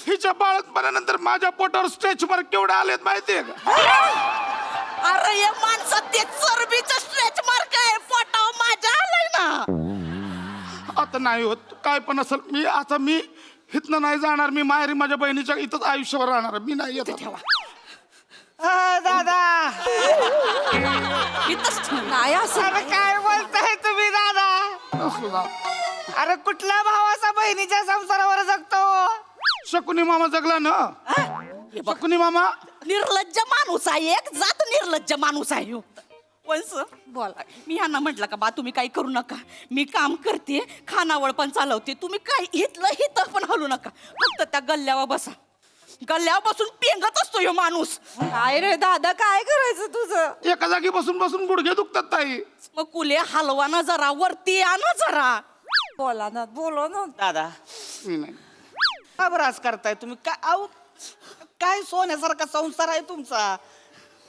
हिच्या बाळंतपणानंतर माझ्या पोटावर स्ट्रेच मार्क केवढे आलेत माहितीये का अरे या माणसात ते चरबीचं स्ट्रेच मार्क आहे पोटावर माझ्या आलंय ना आता नाही होत काय पण असेल मी इथनं नाही जाणार मी माहेरी माझ्या बहिणीच्या इथंच आयुष्यभर राहणार मी नाही येत ठेवा दादा इथंच ठेव. नाही असं अरे काय बोलताय तुम्ही दादा असू दा. अरे कुठल्या भावाचा बहिणीच्या संसारावर जगतो शकुनी मामा जगला ना शकुनी मामा निर्लज्ज माणूस आहे एक जात निर्लज्ज माणूस आहे ह्यो. वंस बोला मी यांना म्हटलं का बा तुम्ही काही करू नका मी काम करते खानावळ पण चालवते तुम्ही काय हिथं पण हलू नका फक्त त्या गल्ल्यावर बसा गल्ल्यावर बसून पेंगत असतो ह्यो माणूस काय रे दादा काय करायचं तुझं एका जागी बसून गुडघे दुखतात ताई मग कुले हलवा ना जरा वरती या ना जरा बोला ना दादा मी नाही का बरं आज करताय तुम्ही काय आऊ काय सोन्यासारखा संसार आहे तुमचा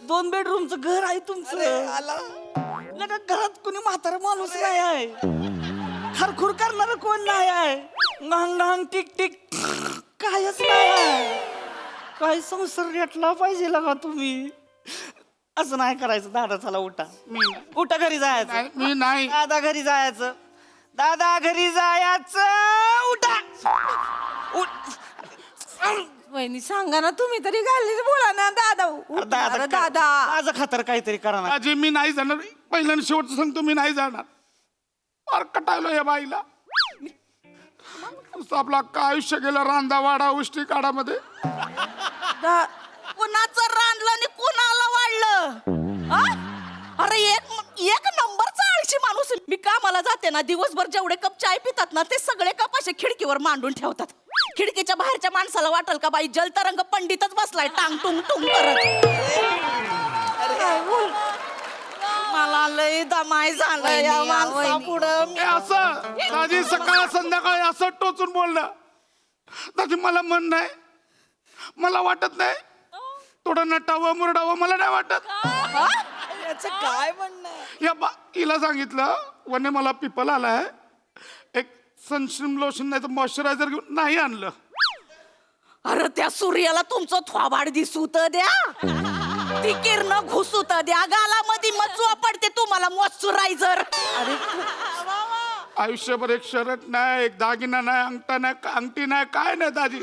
2 बेडरूमचं घर आहे तुमचं लगा घरात कुणी म्हातारा माणूस नाही आहे खरखुर करणार कोण नाही आहे गांग गांग टिक टिक कायच नाही आहे काय संसार रेटला पाहिजे लगा तुम्ही असं नाही करायचं दादा, चला उठा. मी नाही. उठा, घरी जायचं. नाही, मी नाही. दादा घरी जायचं. दादा घरी जायचं. उठा. वहिनी सांगा ना, तुम्ही तरी घालीच बोला ना दादा. उठ ना रे दादा. माझं खातर काहीतरी करा ना. दाजी मी नाही जाणार. पहिल्यानं शेवटचं सांगतो, मी नाही जाणार. फार कटायलो या बाईला. नुसतं आपलं अख्खं आयुष्य गेलं रांदावाडा उष्टी काढामध्ये. कुणाचं रांडलं आणि कुणाला वाढलं हा? अरे एक नंबरचा आळशी माणूस आहे. मी कामाला जाते ना, दिवसभर जेवढे कप चाय पितात ना, ते सगळे कप असे खिडकीवर मांडून ठेवतात. खिडकीच्या बाहेरच्या माणसाला वाटेल का बाई जलतरंग पंडितच बसलाय टांग टुंग टुंग करत. मला लय दमाय झालं या माणसापुढं. हे असं दाजी सकाळ संध्याकाळी असं टोचून बोललं. दाजी मला मन नाही, मला वाटत नाही थोडं नटावं मुरडावं, मला नाही वाटत. याचं काय म्हणणं? या हिला सांगितलं वने मला पिपल आलाय, एक सनस्क्रीन लोशन नाही तर मॉइश्चरायझर घेऊन नाही आणलं. अरे त्या सूर्याला तुमचं थोबाड दिसू तर द्या, ती किरण घुसू तर द्या, गालामध्ये मचुआ पडते तुम्हाला मॉइश्चरायझर. आयुष्यभर एक शर्ट नाही, एक दागिना नाही, अंगठा नाही, अंगठी नाही, काय नाही दाजी.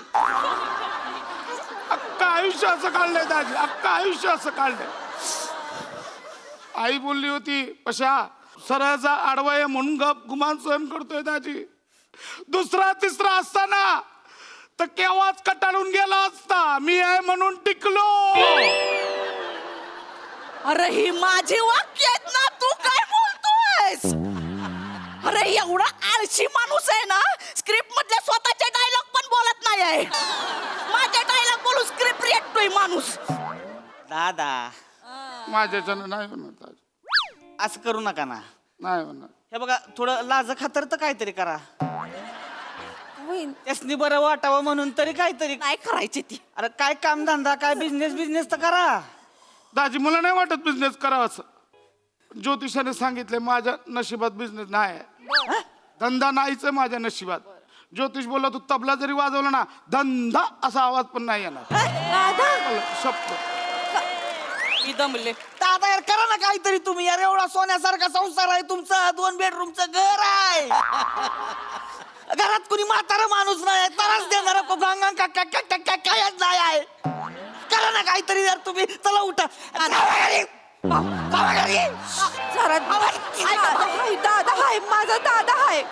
अख्खं आयुष्य असं काढलंय दाजी, अख्खं आयुष्य असं काढलंय. आई बोलली होती पशा सरळचा आडवाय म्हणून गप गुमान सहन करतोय दाजी. दुसरा तिसरा असताना तर केव्हाच कटाळून गेला असता. मी आहे म्हणून टिकलो. अरे ही माझी वाक्य आहेत ना, तू काय बोलतोयस? अरे एवढा आळशी माणूस आहे ना, स्क्रिप्ट मधले स्वतःचे डायलॉग पण बोलत नाही आहे. माझे डायलॉग बोलून स्क्रिप्ट रेटतोय माणूस. दादा माझ्याच्यानं नाही होणार दाजी, असं करू नका ना. नाही होणार. हे बघा, थोडं लाज खातर तर काहीतरी करा. वहिनी त्यासनी बरं वाटावं म्हणून तरी काहीतरी. काय करायची ती? अरे काय काम धंदा, काय बिझनेस तर करा. दाजी मला नाही वाटत बिझनेस करावा असं. ज्योतिषाने सांगितले माझ्या नशिबात बिझनेस नाही आहे, धंदा नाहीच आहे माझ्या नशिबात. ज्योतिष बोलला तू तबला जरी वाजवला ना, धंदा असा आवाज पण नाही येणार. शब्द मी दमले. दादा यार करा ना काहीतरी तुम्ही यार. एवढा सोन्यासारखा संसार आहे तुमचा, 2 बेडरूमचं घर आहे. घरात कुणी म्हातारा माणूस नाही, त्रास देणार कायच नाही आहे. करा ना काहीतरी यार तुम्ही. चला उठा. दादा हाय, माझा दादा हाय.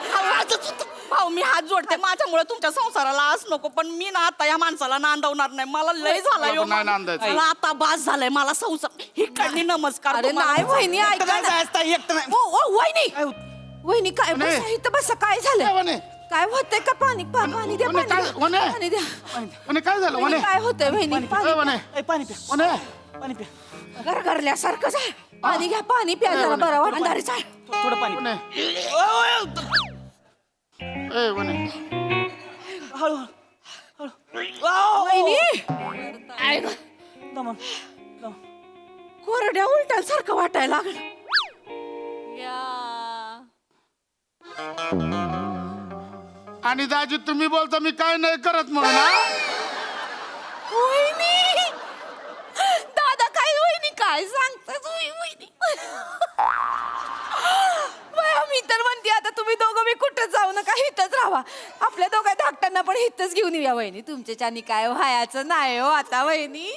भाऊ मी हात जोडते, माझ्यामुळे तुमच्या संसाराला आस नको, पण मी ना आता या माणसाला नांदवणार नाही. मला लय झालाय हो. नाही नांदायचं. मला आता बास झालाय. मला संसार हिकडनी नमस्कार. अरे तुम्हाला. नाही वहिनी, ऐका ना. एकटं नाही. ओ वहिनी, वहिनी काय वने. बसा इथं बसा. काय काय झालं? वने? काय होतंय का? पाणी पाणी द्या, वने, पाणी काय? द्या. वने. पाणी द्या. वने काय झालं वने? वहिनी, काय होतंय वहिनी? ए, पाणी वने पाणी प्या, वने पाणी प्या. गरगरल्यासारखं झालं. पाणी घ्या, पाणी प्या जरा, बरं वाटतं. अंधारीच आहे. थोडं पाणी. वने ए वने हळू वहिनी ऐक, दमन. कोरड्या उलट्यासारखं वाटायला लागलं. आणि दाजी तुम्ही बोलता मी काय नाही करत म्हणून हा? वहिनी, दादा काय वहिनी काय सांगता तुम्ही वहिनी? बाया, मी तर म्हणते आता तुम्ही दोघं मी कुठं जाऊ नका, इथंच राहा. आपल्या दोघा धाकट्यांना पण इथंच घेऊन येऊया वहिनी. तुमच्याच्यानी काय व्हायचं नाही हो आता वहिनी.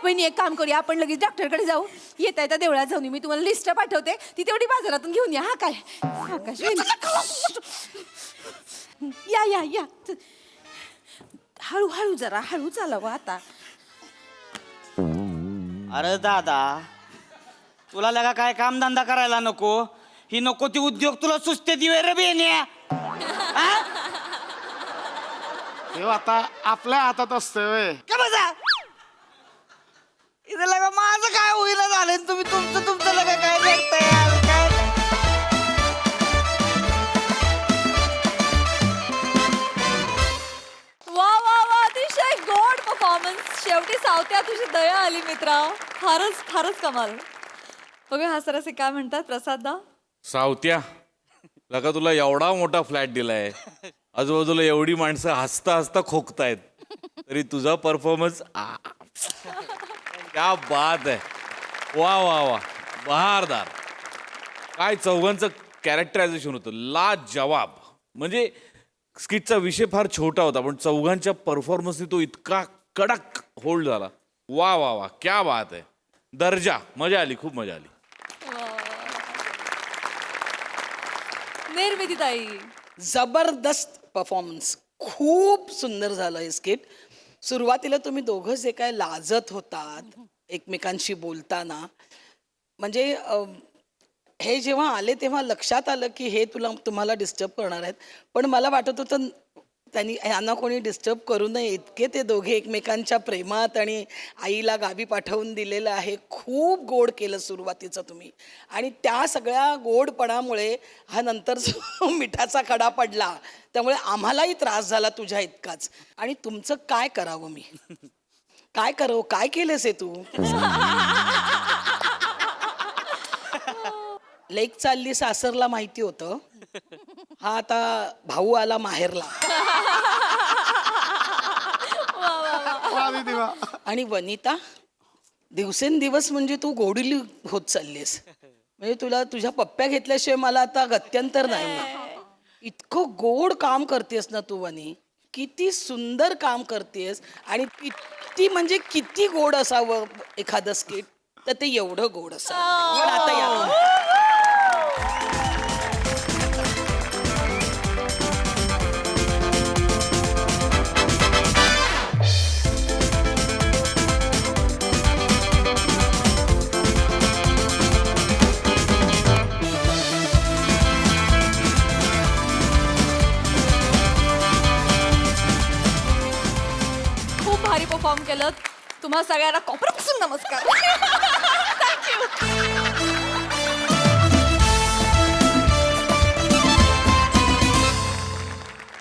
वहिनी एक काम करूया, आपण लगेच डॉक्टरकडे जाऊ. येता येता देवळात जाऊन मी तुम्हाला लिस्ट पाठवते, ती तेवढी बाजारातून घेऊन या. हा काय आकाश या या या. हळूहळू जरा हळू चालावं आता. अरे दादा, तुला लगा काय काम धंदा करायला नको? ही नको ती उद्योग तुला सुस्ते दिवे रे बेन्या. हे आता आपल्या हातात असतं. का बसा इथे लगा माझं काय होईना झालं, तुम्ही तुमचं लगा काय बघताय यार, काय? वा वा वा, अतिशय गोड परफॉर्मन्स. शेवटी सावत्या तुझी दया आली मित्रा. फारच फारच कमाल. बघा हा सरसे काय म्हणतात प्रसाददा. सावत्या लगा तुला एवढा मोठा फ्लॅट दिलाय, आजूबाजूला एवढी माणसं हसता हसता खोकतायत, तरी तुझा परफॉर्मन्स क्या बात आहे. वा वा वा, बहारदार. काय चौघांचं कॅरेक्टरायझेशन होतं, ला जवाब. म्हणजे स्किटचा विषय फार छोटा होता, पण चौघांच्या परफॉर्मन्सने तो इतका कडक होल्ड झाला. वा वा वा, क्या बात आहे. दर्जा. मजा आली, खूप मजा आली. निर्मितीताई. जबरदस्त परफॉर्मन्स, खूप सुंदर झालं हे स्किट. सुरुवातीला तुम्ही दोघं जे काय लाजत होतात एकमेकांशी बोलताना, म्हणजे हे जेव्हा आले तेव्हा लक्षात आलं की हे तुम्हाला डिस्टर्ब करणार आहेत. पण मला वाटत होतं त्यांनी यांना कोणी डिस्टर्ब करू नये, इतके ते दोघे एकमेकांच्या प्रेमात, आणि आईला गावी पाठवून दिलेलं आहे. खूप गोड केलं सुरुवातीचं तुम्ही, आणि त्या सगळ्या गोडपणामुळे हा नंतर जो मिठाचा खडा पडला, त्यामुळे आम्हालाही त्रास झाला तुझ्या इतकाच. आणि तुमचं काय करावं मी, काय करावं, काय केलंस हे तू. लेक चालली सासरला माहिती होतं, हा आता भाऊ आला माहेरला. वा दीदी वा. आणि वनिता, दिवसेंदिवस म्हणजे तू गोडीली होत चाललीस. म्हणजे तुला तुझ्या पप्प्या घेतल्याशिवाय मला आता गत्यंतर नाही. इतकं गोड काम करतेस ना तू वनी, किती सुंदर काम करतेस. आणि किती म्हणजे किती गोड असावं एखादं स्किट, तर ते एवढं गोड असावं. पण आता या खूप भारी परफॉर्म केलं. तुम्हा सगळ्यांना कॉपरापासून नमस्कार.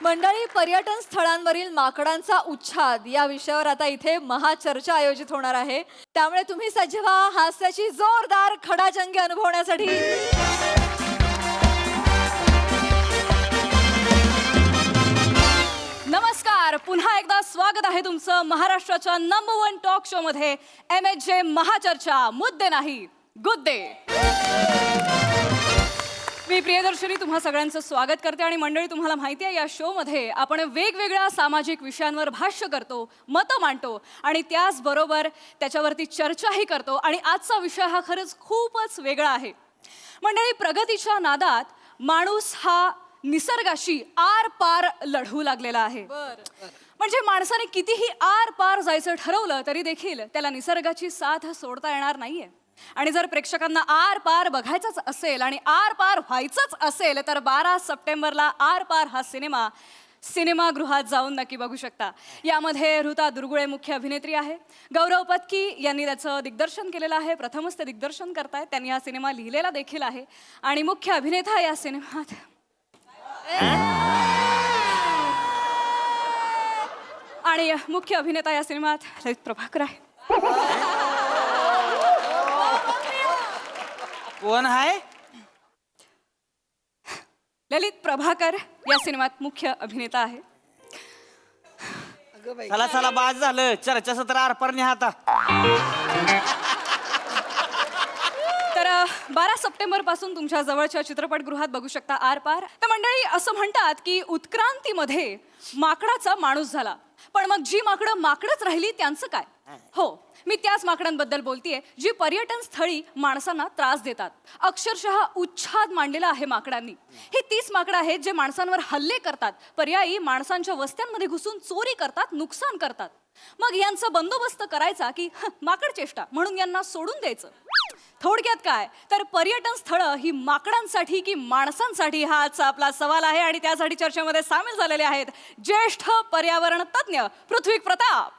मंडळी, पर्यटन स्थळांवरील माकडांचा उच्छाद या विषयावर आता इथे महाचर्चा आयोजित होणार आहे. त्यामुळे तुम्ही सज्ज व्हा हास्याची जोरदार खडाजंगी अनुभवण्यासाठी. नमस्कार, पुन्हा एकदा स्वागत आहे तुमचं महाराष्ट्राच्या नंबर 1 टॉक शो मध्ये MHJ महाचर्चा. मुद्दे नाही, गुद्दे. मी प्रियदर्शनी तुम्हा सगळ्यांचं स्वागत करते. आणि मंडळी, तुम्हाला माहिती आहे या शोमध्ये आपण वेगवेगळ्या सामाजिक विषयांवर भाष्य करतो, मतं मांडतो, आणि त्याचबरोबर त्याच्यावरती चर्चाही करतो. आणि आजचा विषय हा खरंच खूपच वेगळा आहे. मंडळी, प्रगतीच्या नादात माणूस हा निसर्गाशी आर पार लढू लागलेला आहे. म्हणजे माणसाने कितीही आर पार जायचं ठरवलं तरी देखील त्याला निसर्गाची साथ सोडता येणार नाहीये. आणि जर प्रेक्षकांना आर पार बघायचंच असेल आणि आर पार व्हायचंच असेल तर 12 सप्टेंबरला आर पार हा सिनेमागृहात जाऊन नक्की बघू शकता. यामध्ये ऋता दुर्गुळे मुख्य अभिनेत्री आहे. गौरव पत्की यांनी त्याचं दिग्दर्शन केलेलं आहे. प्रथमच ते दिग्दर्शन करतायत. त्यांनी हा सिनेमा लिहिलेला देखील आहे. आणि मुख्य अभिनेता या सिनेमात ललित प्रभाकर आहे. कोण आहे? ललित प्रभाकर या सिनेमात मुख्य अभिनेता आहे. चला चला, बाद झालं. चर्चा सत्र आरपार न्या आता. तर 12 सप्टेंबर पासून तुमच्या जवळच्या चित्रपटगृहात बघू शकता आर पार. तर मंडळी, असं म्हणतात की उत्क्रांतीमध्ये माकडाचा माणूस झाला, पण मग जी माकडं माकडच राहिली त्यांचं काय? हो, मी त्याच माकडांबद्दल बोलतेय जी पर्यटन स्थळी माणसांना त्रास देतात. अक्षरशः उच्छाद मांडलेला आहे माकडांनी. ही 30 माकडं आहेत जे माणसांवर हल्ले करतात, पर्यायी माणसांच्या वस्त्यांमध्ये घुसून चोरी करतात, नुकसान करतात. मग यांचा बंदोबस्त करायचा की माकड चेष्टा म्हणून यांना सोडून द्यायचं? थोडक्यात काय तर पर्यटन स्थळं ही माकडांसाठी की माणसांसाठी, हा आजचा आपला सवाल आहे. आणि त्यासाठी चर्चेमध्ये सामील झालेले आहेत ज्येष्ठ पर्यावरण तज्ज्ञ पृथ्वी प्रताप,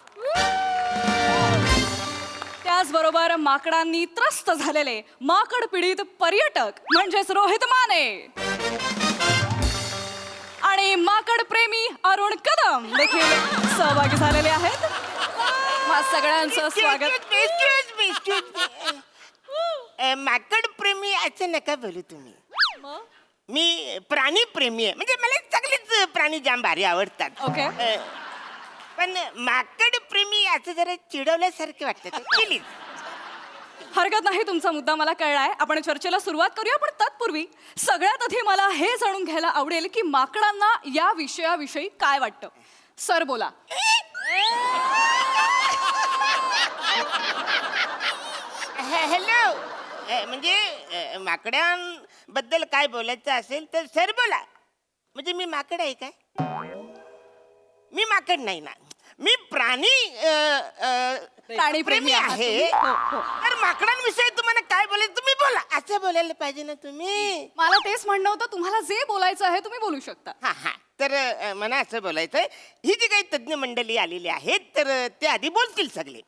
त्याचबरोबर माकडांनी त्रस्त झालेले माकड पीडित पर्यटक म्हणजेच रोहित माने, आणि माकड प्रेमी अरुण कदम देखील सहभागी झालेले आहेत. सगळ्यांचं स्वागत. माकड प्रेमी असं नका बोलू तुम्ही. मी प्राणी प्रेमी आहे, म्हणजे मला सगळेच प्राणी जाम भारी आवडतात. ओके. पण माकड प्रेमी असं जरा चिडवल्यासारखे वाटतं प्लीज. हरकत नाही, तुमचा मुद्दा मला कळलाय. आपण चर्चेला सुरुवात करूया, पण तत्पूर्वी सगळ्यात आधी मला हे जाणून घ्यायला आवडेल की माकडांना या विषयाविषयी काय वाटतं. सर बोला. हॅलो म्हणजे माकडांबद्दल काय बोलायचं असेल तर सर बोला. म्हणजे मी माकड आहे काय? मी माकड नाही ना, मी प्राणी प्रेमी आहात आहे. तुम्ही. हो, हो. तर माकडांविषयी तुम्हाला काय बोलायचं तुम्ही बोला. असं बोलायला पाहिजे ना तुम्ही. मला तेच म्हणणं होतं, तुम्हाला जे बोलायचं आहे तुम्ही बोलू शकता. हा हा तर मला असं बोलायचंय, ही जी काही तज्ज्ञ मंडळी आलेली आहेत तर ते आधी बोलतील सगळे.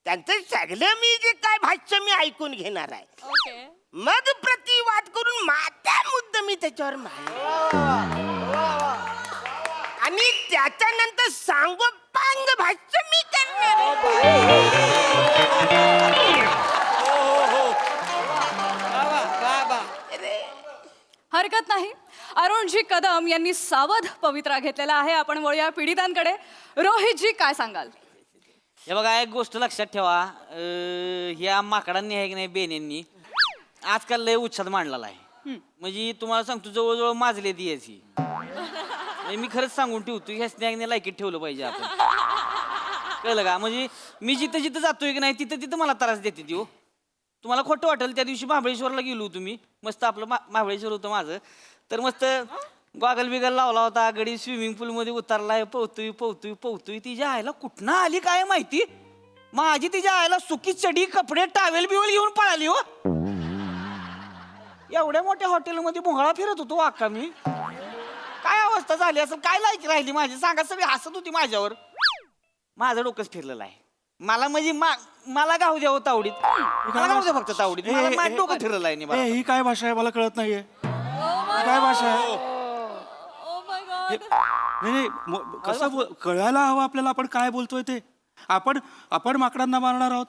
त्यांचं सगळं मी जे काय भाष्य मी ऐकून घेणार आहे. ओके. मग प्रतिवाद करून माझा मुद्दा मी त्याच्यावर मांडणार आणि त्याच्यानंतर सांगोपांग भाष्य मी करणार. हरकत नाही. अरुणजी कदम यांनी सावध पवित्रा घेतलेला आहे. आपण वळूया पीडितांकडे. रोहितजी काय सांगाल? हे बघा, एक गोष्ट लक्षात ठेवा, ह्या माकडांनी आहे की नाही, बेन्यांनी आजकाल लय उच्छाद मांडलेला आहे. म्हणजे तुम्हाला सांगतो, जवळजवळ माजले ती याची. म्हणजे मी खरंच सांगून ठेवतो, ह्या स्नॅगने लायकीत ठेवलं पाहिजे आपण. कळलं का? म्हणजे मी जिथं जिथं जातोय की नाही, तिथं तिथं मला त्रास देते ती. हो, तुम्हाला खोटं वाटेल, त्या दिवशी महाबळेश्वरला गेलो तुम्ही, मस्त आपलं महाबळेश्वर होतं माझं, तर मस्त गॉगल बिगल लावला होता, गडी स्विमिंग पूल मध्ये उतरलाय, पोहतोय पोहतोय पोहतोय. तिच्या आईला कुठनं आली काय माहिती, माझी तिच्या आईला सुकी चडी कपडे टावेल बिवेल घेऊन पळाली. हो, एवढ्या मोठ्या हॉटेलमध्ये भोंगळा फिरत होतो अक्का मी. काय अवस्था झाली असेल, काय लायकी राहिली माझी सांगा. सगळी हसत होती माझ्यावर. माझं डोकंच फिरलेलं आहे. मला म्हणजे मला गाव द्या तावडीत, मला गाव द्या फक्त तावडीत. मला माझं डोकं फिरलेलं आहे. ए, ही काय भाषा आहे मला कळत नाहीये. ही काय भाषा आहे? नाही नाही, कळायला हवं आपल्याला आपण काय बोलतोय ते. आपण माकडांना मारणार आहोत.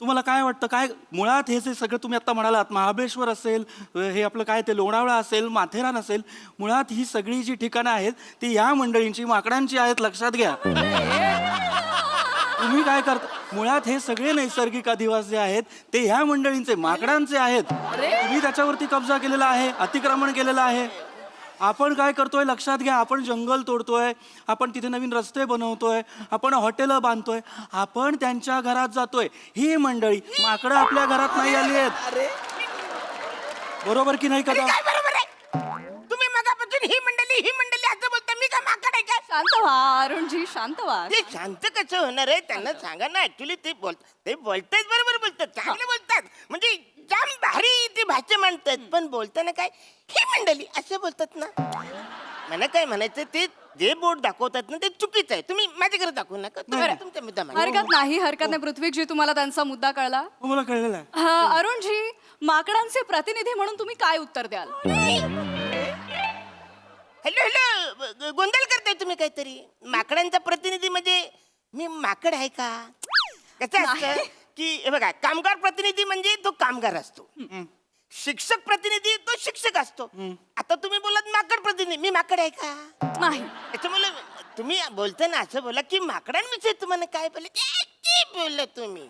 तुम्हाला काय वाटतं? काय मुळात हे जे सगळं तुम्ही आता म्हणालात, महाबळेश्वर असेल, हे आपलं काय ते लोणावळा असेल, माथेरान असेल, मुळात ही सगळी जी ठिकाणं आहेत ती या मंडळींची, माकडांची आहेत, लक्षात घ्या. तुम्ही काय करता? मुळात हे सगळे नैसर्गिक अधिवास जे आहेत ते ह्या मंडळींचे, माकडांचे आहेत. तुम्ही त्याच्यावरती कब्जा केलेला आहे, अतिक्रमण केलेलं आहे. आपण काय करतोय लक्षात घ्या. आपण जंगल तोडतोय, आपण तिथे नवीन रस्ते बनवतोय, आपण हॉटेलं बांधतोय, आपण त्यांच्या घरात जातोय. ही मंडळी, माकडं आपल्या घरात नाही आली आहेत. बरोबर की नाही कदा? काय बरोबर आहे? तुम्ही मगापासून ही मंडळी असं बोलता, मी काय माकड आहे काय? शांत व्हा अरुणजी, शांत व्हा. ते शांत कसं होणार आहे? त्यांना सांगा ना. ऍक्च्युली ते बोलतात, बरोबर बोलतात, चांगले बोलतात, म्हणजे जाम भारी ती भाषा मांडतात. पण बोलताना काय ही मंडळी असं बोलतात ना. मला काय म्हणायचं, ते जे बोर्ड दाखवतात ना ते चुकीचं आहे. तुम्ही माझ्याकडे दाखवू नका. तुम्ही तुमचा मुद्दा मांडा. हरकत नाही. पृथ्वीजी, तुम्हाला त्यांचा मुद्दा कळला? हो, मला कळलेलं आहे. अरुणजी, माकडांचे प्रतिनिधी म्हणून तुम्ही काय उत्तर द्याल? हॅलो, गोंधळ करताय तुम्ही काहीतरी. माकडांचा प्रतिनिधी म्हणजे मी माकड आहे का? कसं असतं की हे बघा, कामगार प्रतिनिधी म्हणजे तो कामगार असतो, शिक्षक प्रतिनिधी तो शिक्षक असतो. आता तुम्ही बोलत माकड प्रतिनिधी, मी माकड आहे का? नाही. त्याच्यामुळे तुम्ही बोलताना असं बोला की माकडांविषयी तुम्हाला काय बोललं तुम्ही.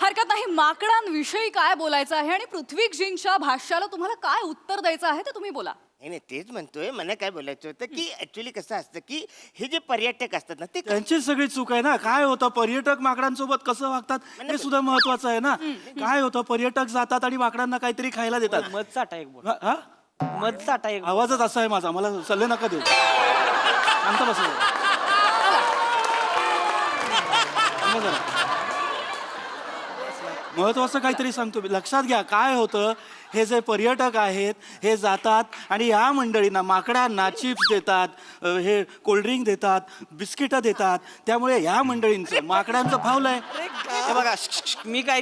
हरकत नाही. माकडांविषयी काय बोलायचं आहे आणि पृथ्वीजींच्या भाष्याला तुम्हाला काय उत्तर द्यायचं आहे ते तुम्ही बोला. नाही, तेच म्हणतोय. मला काय बोलायचं होतं की ऍक्च्युली कसं असतं की हे जे पर्यटक असतात ना ते त्यांची सगळी चूक आहे ना. काय होतं, पर्यटक माकडांसोबत कसं वागतात हे सुद्धा महत्वाचं आहे ना. काय होतं, पर्यटक जातात आणि माकडांना काहीतरी खायला देतात. मध चाटा एक बोल. हा? मध चाटा एक. आवाजच असा आहे माझा, मला सल्ले नका देऊ. शांत बसा जरा. महत्वाचं काहीतरी सांगतो मी. लक्षात घ्या, काय होतं, हे जे पर्यटक आहेत हे जातात आणि या मंडळींना, माकडांना चिप्स देतात, हे कोल्ड्रिंक देतात, बिस्किटं देतात. त्यामुळे या मंडळींचं, माकडांचं फावलंय. हे बघा, मी काय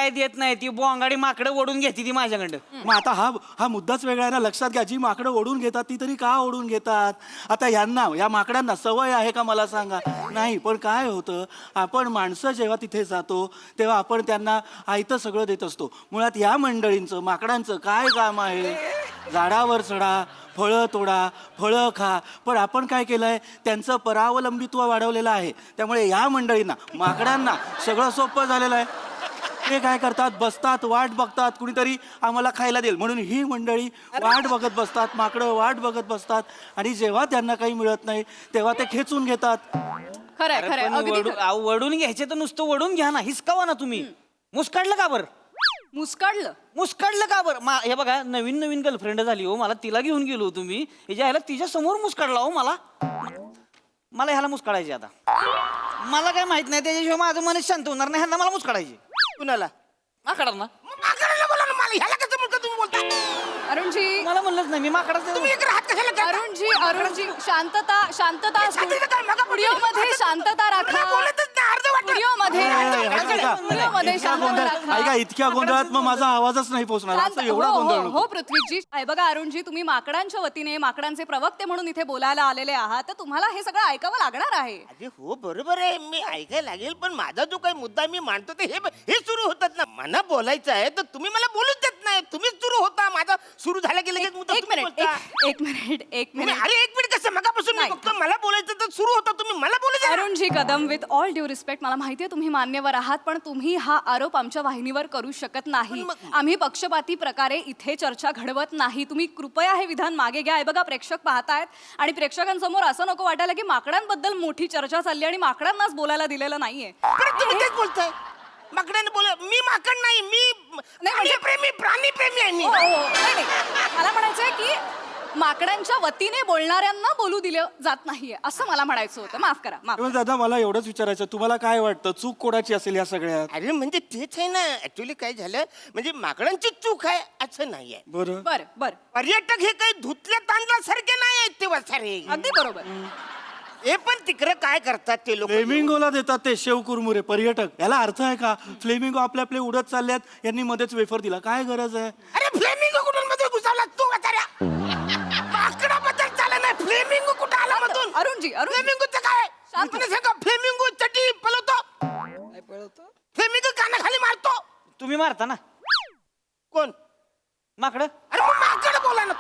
देत नाही. ती बोंगाडी माकडं ओढून घेते ती माझ्याकडं. मग आता हा मुद्दाच वेगळा आहे ना. लक्षात घ्या, जी माकडं ओढून घेतात ती तरी का ओढून घेतात? आता या माकडांना सवय आहे का मला सांगा? नाही. पण काय होतं, आपण माणसं जेव्हा तिथे जातो तेव्हा आपण त्यांना आयतं सगळं देत असतो. मुळात या मंडळींचं, माकडांचं काय काम आहे? झाडावर चढा, फळं तोडा, फळं खा. पण आपण काय केलंय, त्यांचं परावलंबित्व वाढवलेलं आहे. त्यामुळे या मंडळींना, माकडांना सगळं सोपं झालेलं आहे. ते काय करतात, बसतात, वाट बघतात, कुणीतरी आम्हाला खायला देईल म्हणून ही मंडळी वाट बघत बसतात, माकडं वाट बघत बसतात. आणि जेव्हा त्यांना काही मिळत नाही तेव्हा ते खेचून घेतात. खरंय अरे खरंय पण अगदी वडू- खरं. अहो, वडून घ्यायचे तर नुसतं वडून घ्या ना, हिसकावा ना तुम्ही. मुस्काडलं का बरं? मुस्काडलं. मुस्काडलं का बरं? हे बघा, नवीन नवीन गर्लफ्रेंड झाली हो, मला तिला घेऊन गेलो तुम्ही, ह्याला तिच्या समोर मुस्काडला हो मला. मला ह्याला मुस्काडायचे आता. मला काय माहित नाही, त्याच्याशिवाय माझं मनच शांत होणार नाही. ह्यांना मला मुस्काडायचे. कुणाला माकडांना. माकडाला बोला ना, मला ह्याला कसं मुलगा तुम्ही बोलता? अरुणजी मला म्हणलंच नाही, मी माकडाच तुम्ही इकडे हात कशाला करता? अरुणजी शांतता शांतता छातीला काय मगापासून- स्टुडिओ मध्ये शांतता राखा. मला बोलतच नाही, अर्ध वाटतं. स्टुडिओ मध्ये ऐका, स्टुडिओ मध्ये इतक्या शांतता गोंधळ, राखा. ऐका, इतक्या गोंधळात मग माझा आवाजच नाही पोहोचणार. शांत- असं एवढा हो, गोंधळ हो, नको. हो पृथ्वीजी. आहे बघा अरुणजी, तुम्ही माकडांच्या वतीने माकडांचे प्रवक्ते म्हणून इथे बोलायला आलेले आहात, तर तुम्हाला हे सगळं ऐकावं लागणार आहे. अरे हो बरोबर आहे, मी ऐकायला लागेल, पण माझा जो काही मुद्दा मी मांडतो ते हे सुरू होतात ना. मला बोलायचं आहे तर तुम्ही मला बोलूच देत नाही. तुम्हीच सुरू होता, माझा सुरू झाला की लगेच मुद्दा एक तुम्ही मिनिट बोलता. एक मिनिट एक तुम्ही- मिनिट अरे एक मिनिट कसं मगापासून मी नाही. बघतो, मला बोलायचं तर सुरू होता, तुम्ही मला बोलायचं. Arunji Kadam, with all due respect, मला माहिती आहे तुम्ही मान्यवर आहात, पण तुम्ही हा आरोप आमच्या वाहिनीवर करू शकत नाही. आम्ही पक्षपाती प्रकारे इथे चर्चा घडवत नाही. तुम्ही कृपया हे विधान मागे घ्या. हे बघा, प्रेक्षक पाहतायत आणि प्रेक्षकांसमोर असं नको वाटायला की माकडांबद्दल मोठी चर्चा चालली आणि माकडांनाच बोलायला दिलेलं नाहीये. पण तुम्ही तेच बोलताय. माकडाने बोल, मी माकड नाही, मी प्राणी प्रेमी आहे मी. हो, हो, नाही, नाही. मला म्हणायचंय की माकडांच्या वतीने बोलणाऱ्यांना बोलू दिलं जात नाहीये असं मला म्हणायचं होतं. माफ करा, माफ. पण दादा, मला एवढंच विचारायचं, तुम्हाला काय वाटतं, चूक कोणाची असेल या सगळ्यात? अरे म्हणजे तेच आहे ना, ऍक्च्युली काय झालं म्हणजे माकडांची चूक आहे असं नाहीये. बरं, बर बर, पर्यटक हे काही धुतल्या तांदळासारखे नाही आहेत ते सारे. अगदी बरोबर. हे पण तिकडे काय करतात ते लोक? फ्लेमिंगोला देतात ते शेव कुरमुरे पर्यटक. याला अर्थ आहे का? फ्लेमिंगो आपले आपले उडत चालल्यात, यांनी मध्येच वेफर दिला, काय गरज आहे? अरे फ्लेमिंगो कुठून मध्ये घुसावला तू वाचाऱ्या? माकडाबद्दल चालत नाही, फ्लेमिंगो कुठं आला मधून? अरुणजी, फ्लेमिंगोचं काय? शांत. तुम्ही सांगा, फ्लेमिंगो चटी पळवतो, फ्लेमिंगो कानाखाली मारतो. तुम्ही मारता ना कोण? माकड. अरे मग माकड बोला ना.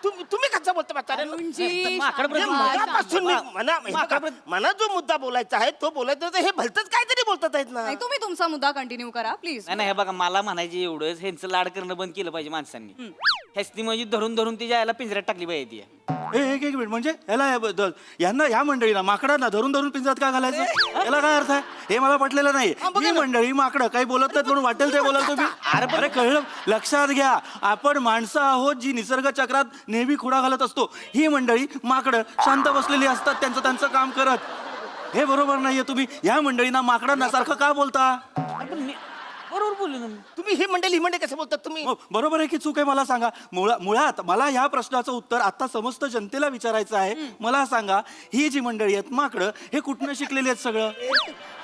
तुम्ही कसं बोलता म्हाताऱ्या? अरुणजी, माकड म्हणजे शांत. मगापासून मला जो मुद्दा बोलायचा आहे तो बोलायचा होता, हे भलतच काहीतरी बोलतात आहेत ना. नाही, तुम्ही तुमचा मुद्दा कंटिन्यू करा प्लीज. नाही नाही, हे बघा, मला म्हणायचे एवढंच, ह्यांचं लाड करणं बंद केलं पाहिजे माणसांनी. ह्याची म्हणजे धरून धरून तिच्या याला पिंजऱ्यात टाकली पाहिजे ती. एक एक मिनिट, म्हणजे यांना, या मंडळीला, माकडांना धरून धरून पिंजरात का घालायचं? याला काय अर्थ आहे? हे मला पटलेलं नाही. ही मंडळी माकडं काही बोलत नाहीत म्हणून वाटेल ते बोलाल तुम्ही. अरे कळलं, लक्षात घ्या, आपण माणसं आहोत जी निसर्ग चक्रात नेहमी खुडा घालत असतो. ही मंडळी माकडं शांत बसलेली असतात, त्यांचं काम करत. हे बरोबर नाहीये. तुम्ही या मंडळींना माकडांना सारखं का बोलता? बरोबर बोललो ना मी. तुम्ही ही मंडळी कसं बोलतात तुम्ही? हो, बरोबर आहे की चूक आहे? मला सांगा. मुळात मला या प्रश्नाचं उत्तर आता समस्त जनतेला विचारायचं आहे. मला सांगा, ही जी मंडळी आहेत माकडं, हे कुठनं शिकलेली आहेत सगळं?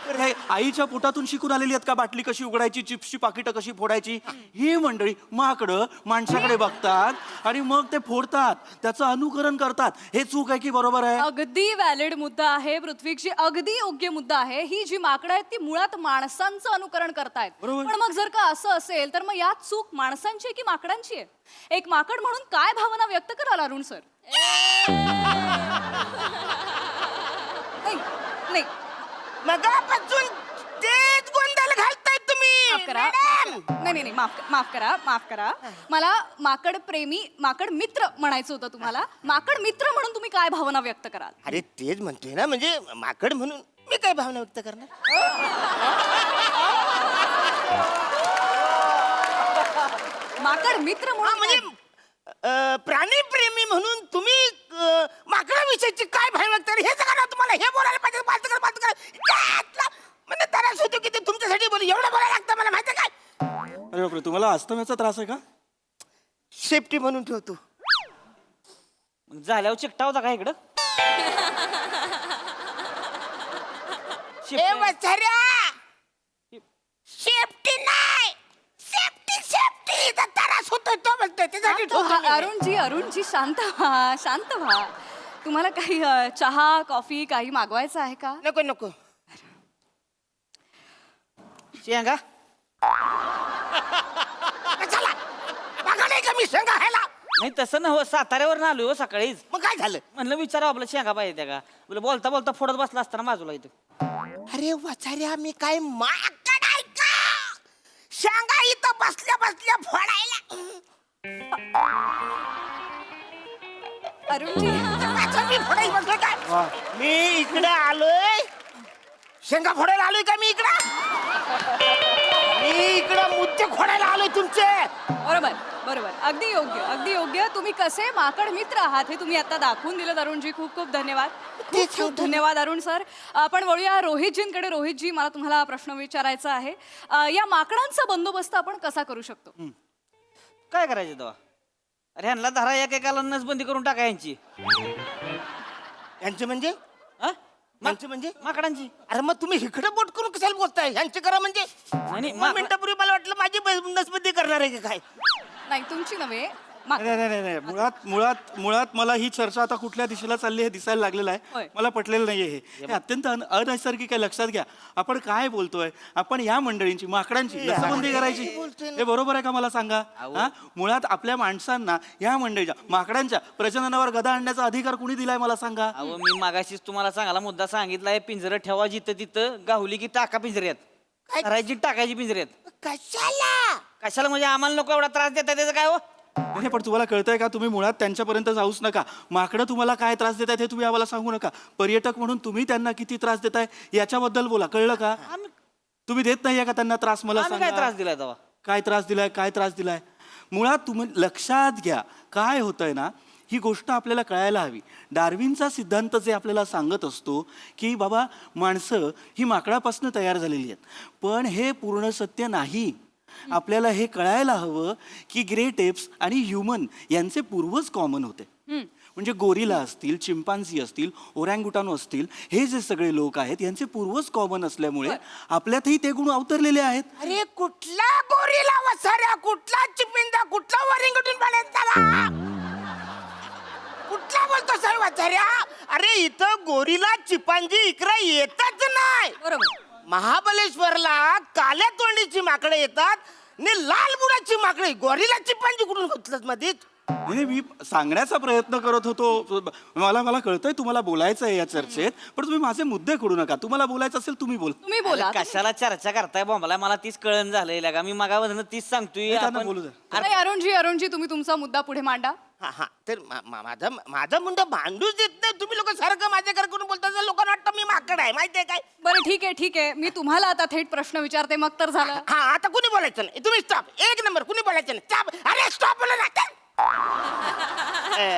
हे आईच्या पोटातून शिकून आलेली आहेत का? बाटली कशी उघडायची, चिप्सची पाकिटं कशी फोडायची? ही मंडळी माकडं माणसाकडे बघतात आणि मग ते फोडतात, त्याचं अनुकरण करतात. हे चूक आहे की बरोबर आहे? अगदी व्हॅलिड मुद्दा आहे पृथ्वीची, अगदी योग्य मुद्दा आहे. ही जी माकडं आहेत ती मुळात माणसांचं अनुकरण करतायत. बरोबर. पण मग जर का असं असेल तर मग यात चूक माणसांची आहे की माकडांची आहे? एक माकड म्हणून काय भावना व्यक्त कराल अरुण सर? नाही, मगापासून तेच गोंधळ घालताय तुम्ही. माफ करा. नाही, माफ करा. मला माकड प्रेमी, माकड मित्र म्हणायचं होतं तुम्हाला. माकड मित्र म्हणून तुम्ही काय भावना व्यक्त कराल? अरे तेच म्हणतोय ना, म्हणजे माकड म्हणून मी काय भावना व्यक्त करणार? माकड मित्र म्हणून म्हणजे प्राणी प्रेमी म्हणून तुम्ही माकडाविषयीची काय भावना व्यक्त करा? हे सगळं तुम्हाला हे बोलायला पाहिजे. म्हणजे त्रास होतो की ते तुमच्यासाठी एवढं बोलायला लागतं, मला माहिती काय? अरे बापरे, तुम्हाला अस्थम्याचा त्रास आहे का? सेफ्टी म्हणून ठेवतो. मग झाल्यावर चिकटा होता का इकडं? ए वत्सऱ्या, सेफ्टी नाही, सेफ्टी त्रास होतोय तो म्हणतोय, त्यासाठी ठेवतो मी. अरुणजी शांत व्हा. तुम्हाला काही चहा कॉफी काही मागवायचं आहे का? नको शेंगा. चला, बघा नाही का मी शेंगा खायला? नाही तसं ना हो, साताऱ्यावर आलोय हो सकाळीच. मग काय झालं? म्हणलं विचारा आपलं शेंगा पाहिजे त्या का बोला बोलता बोलता फोडत बसला असताना बाजूला इथं. अरे वाचाऱ्या मी काय माकड आहे का? शेंगा इथं बसल्या बसल्या फोडायला. अरुणजी अच्छा, मी फोडायला बसलो काय? मी इकडे आलोय शेंगा फोडायला आलोय का मी इकडं? मी इकडं मुद्दे खोडायला आलोय तुमचे. बरोबर बरोबर अगदी योग्य अगदी योग्य. तुम्ही कसे माकड मित्र आहात हे तुम्ही आता दाखवून दिलं अरुणजी. खूप खूप धन्यवाद. खूप खूप धन्यवाद अरुण सर. आपण वळूया रोहितजींकडे. रोहितजी मला तुम्हाला प्रश्न विचारायचा आहे. या माकडांचा बंदोबस्त आपण कसा करू शकतो? काय करायचं तेव्हा? अरे ह्यांना धरा एकेकाला नसबंदी करून टाका यांची. यांचे म्हणजे? हा? यांचे म्हणजे? माकडांची. अरे मग तुम्ही इकडे बोट करून कशाला बोलताय? यांचे करा म्हणजे? नाही, मिनिटापूर्वी मला वाटलं माझी नसबंदी करणार आहे का काय? नाही तुमची नव्हे नाही नाही नाही नाही. मुळात मुळात मुळात मला ही चर्चा आता कुठल्या दिशेला चालली हे दिसायला लागलेलं होय. आहे. मला पटलेलं नाहीये हे अत्यंत अनैसर्गिक आहे. लक्षात घ्या आपण काय बोलतोय. आपण या मंडळींची माकडांची नसबंदी करायची हे बरोबर आहे का मला सांगा? हा मुळात आपल्या माणसांना या मंडळीच्या माकडांच्या प्रजननावर गदा आणण्याचा अधिकार कुणी दिलाय मला सांगा? अहो मी मागाशीच तुम्हाला सांगायला मुद्दा सांगितलाय. पिंजरं ठेवा जिथं तिथं, गावली की टाका पिंजऱ्यात, करायची टाकायची पिंजऱ्यात. कशाला? कशाला म्हणजे आम्हाला नको एवढा त्रास देतात त्याचं काय हो? नाही पण तुम्हाला कळतंय का तुम्ही मुळात त्यांच्यापर्यंत जाऊच नका. माकडं तुम्हाला काय त्रास देत आहेत हे तुम्ही आम्हाला सांगू नका. पर्यटक म्हणून तुम्ही त्यांना किती त्रास देताय याच्याबद्दल बोला. कळलं का? तुम्ही देत नाहीये का त्यांना त्रास? मला आम्ही काय सांगा त्रास दिलाय तेव्हा? काय त्रास दिलाय? काय त्रास दिलाय? मुळात तुम्ही लक्षात घ्या काय होतंय ना, ही गोष्ट आपल्याला कळायला हवी. डार्विनचा सिद्धांत जे आपल्याला सांगत असतो की बाबा माणसं ही माकडापासून तयार झालेली आहेत, पण हे पूर्ण सत्य नाही. आपल्याला हे कळायला हवं की ग्रेट एप्स आणि ह्युमन यांचे पूर्वज कॉमन होते. म्हणजे गोरिला असतील, चिंपांझी असतील, ओरँगुटानो असतील, हे जे सगळे लोक आहेत यांचे पूर्वज कॉमन असल्यामुळे आपल्यातही ते गुण अवतरलेले आहेत. अरे कुठला गोरीला वसाऱ्या, कुठला चिपिंदा, कुठला वरिंगटून पाण्यात कुठला बोलतो सर वसाऱ्या? अरे इथं गोरीला चिपांजी इकडे येतच नाही. बरोबर. महाबलेश्वरला काल्या तोंडीची माकडे येतात आणि लाल बुडाची माकडे. गोरीला चिपांजी कुठून घुसलत मधीच? म्हणजे मी सांगण्याचा प्रयत्न करत होतो. मला कळतंय तुम्हाला बोलायचं आहे या चर्चेत, पण तुम्ही माझे मुद्दे खोडू नका. तुम्हाला बोलायचं असेल तुम्ही बोला. तुम्ही बोला. अरे कशाला चर्चा करताय बोंबला? मला तीच कळण झालंय का. मी मागावरनं तीच सांगतोय. त्यांना आपण- बोलू द्या. नाही अरुणजी तुम्ही तुमचा मुद्दा पुढे मांडा. हा हा तर माझा मुंडा भांडूच देत नाही. तुम्ही लोक सारखं माझ्याकडे करून बोलता. लोकांना वाटतं मी माकड आहे. माहितीये काय? बरं ठीक आहे मी तुम्हाला आता थेट प्रश्न विचारते मग तर झालं. हा आता कुणी बोलायचं नाही. तुम्ही स्टॉप. एक नंबर कुणी बोलायचं नाही. स्टॉप. अरे स्टॉप बोला ना.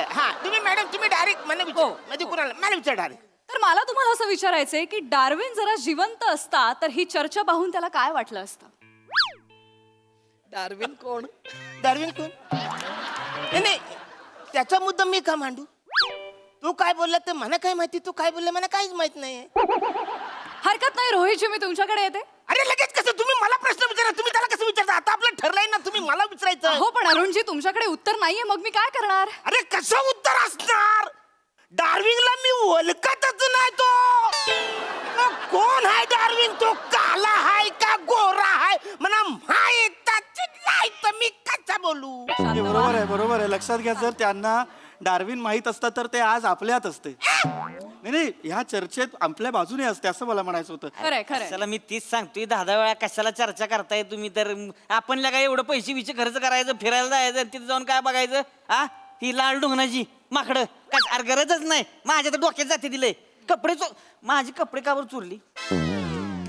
हा तुम्ही मॅडम तुम्ही डायरेक्ट मला विचार. म्हणजे कुणाला मला विचार डायरेक्ट. तर मला तुम्हाला असं विचारायचंय की डार्विन जरा जिवंत असता तर ही चर्चा पाहून त्याला काय वाटलं असतं? डार्विन कोण? डार्विन कोण? नाही त्याचा मुद्दा मी का मांडू? तू काय बोलला ते मला काय माहिती? तू काय बोलला मला काहीच माहित नाही. हरकत नाही रोहितजी मी तुमच्याकडे येते. अरे लगेच कसं? तुम्ही मला प्रश्न विचारा. तुम्ही त्याला कसं विचारता? आता आपलं ठरलंय ना. तुम्ही मला विचारायचं. हो पण अरुणजी तुमच्याकडे उत्तर नाहीये मग मी काय करणार? अरे कसं उत्तर असणार? डार्विनला मी ओळखतच नाही. तो कोण आहे डार्विन? तो काला आहे का गोरा आहे? मला माहितच नाही तर मी कसं बोलू? हे बरोबर आहे. लक्षात घ्या जर त्यांना डार्विन माहीत असतं तर ते आज आपल्यात असते. नाही ह्या चर्चेत आपल्या बाजूने असते असं मला म्हणायचं होतं. खरंय कशाला मी तीच सांगतोय. 10 वेळा कशाला चर्चा करताय तुम्ही? तर आपण काय एवढं पैसे विचे खर्च करायचं, फिरायला जायचं, तिथे जाऊन काय बघायचं? हा ही लाल ढोंगणाची माकडं काय अरे गरजच नाही. माझ्या तर डोक्यात जाते दिले. कपडे माझी कपडे काबर चोरली?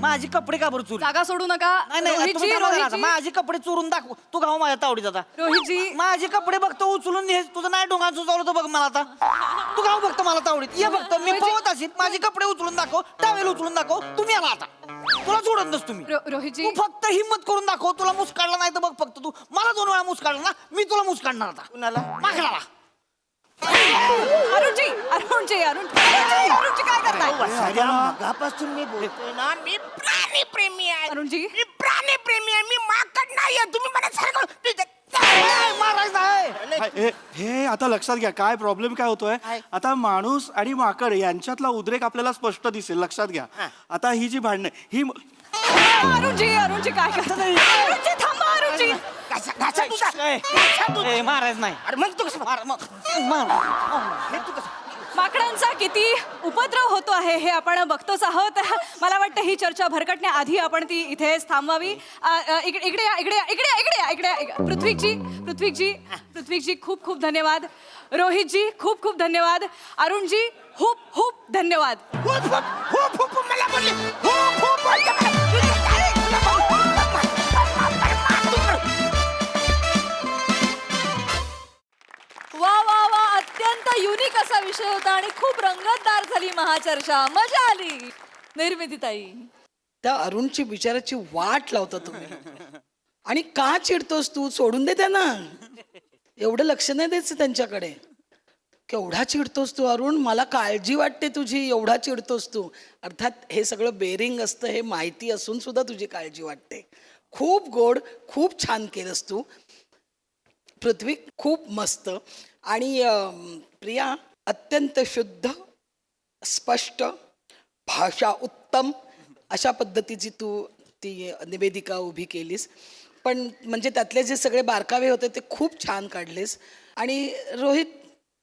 माझी कपडे काबर चोरली? जागा सोडू नका. नाही नाही तुम्ही थांबा जरा आता. माझी कपडे चोरून दाखव. तू गाव माझ्या तावडीत आता. रोहितजी माझे कपडे बघतो उचलून घे. तुझं नाही डोंगाचं सुचवलं तर बघ मला आता. तू गाव बघतो मला तावडीत. ये बघतो मी पळत असेल. माझे कपडे उचलून दाखव, टावेल उचलून दाखव. तुम्ही आला आता. तुला सोडत नस तुम्ही. रोहितजी तू फक्त हिम्मत करून दाखव. तुला मुस्काडला नाही तर बघ फक्त तू. मला 2 वेळा मुस्काडला ना, मी तुला मुस्काडणार आता. कुणाला? माकडाला. अरुणजी काय करताय? मगापासून मी बोलतोय ना. मी प्राणी प्रेमी आहे. अरुणजी मी प्राणी प्रेमी आहे. मी माकड नाहीये. तुम्ही मला सारखं मारायचं आहे. हे आता लक्षात घ्या काय प्रॉब्लेम काय होतोय. आता माणूस आणि माकड यांच्यातला उद्रेक आपल्याला स्पष्ट दिसेल. लक्षात घ्या. आता ही जी भांडणं ही अरुणजी काय करताय? अरुणजी थांबा. अरुणजी घासा तुझा घासा तुझा. ए, मारायच नाही अरे मग तू कसं मार मग मार हे तू कसं माकडांचा किती उपद्रव होतो आहे हे आपण बघतोच आहोत. मला वाटतं ही चर्चा भरकटण्याआधी आपण ती इथेच थांबवावी. इकडे या, इकडे या, इकडे या, इकडे या, इकडे या. पृथ्वीजी खूप खूप धन्यवाद. रोहितजी खूप खूप धन्यवाद. अरुणजी खूप खूप धन्यवाद. मला बोलले बोलते वा वा वा, अत्यंत युनिक असा विषय होता आणि खूप रंगतदार झाली महाचर्चा. मजा आली. निर्मितीताई, त्या अरुणची बिचाराची वाट लावता तुम्ही. आणि का चिडतोस तू? सोडून दे त्यांना. एवढं लक्ष नाही द्यायचं त्यांच्याकडे. केवढा चिडतोस तू अरुण? मला काळजी वाटते तुझी. एवढा चिडतोस तू. अर्थात हे सगळं बेरिंग असतं हे माहिती असून सुद्धा तुझी काळजी वाटते. खूप गोड, खूप छान केलंस तू पृथ्वी. खूप मस्त. आणि प्रिया, अत्यंत शुद्ध, स्पष्ट, भाषा उत्तम अशा पद्धतीची तू ती निवेदिका उभी केलीस. पण म्हणजे त्यातले जे सगळे बारकावे होते ते खूप छान काढलेस. आणि रोहित,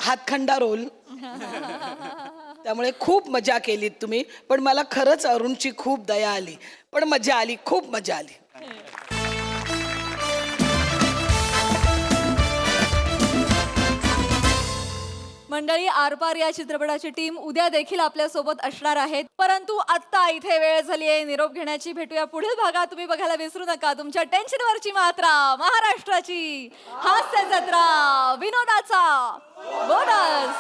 हातखंडा रोल. त्यामुळे खूप मजा केलीत तुम्ही. पण मला खरंच अरुणची खूप दया आली. पण मजा आली, खूप मजा आली. मंडळी, आरपार या चित्रपटाची टीम उद्या देखील आपल्या सोबत असणार आहेत. परंतु आता इथे वेळ झाली आहे निरोप घेण्याची. भेटूया पुढील भागात. तुम्ही बघायला विसरू नका तुमच्या टेन्शनवरची मात्रा, महाराष्ट्राची हास्य जत्रा, विनोदाचा बोनस.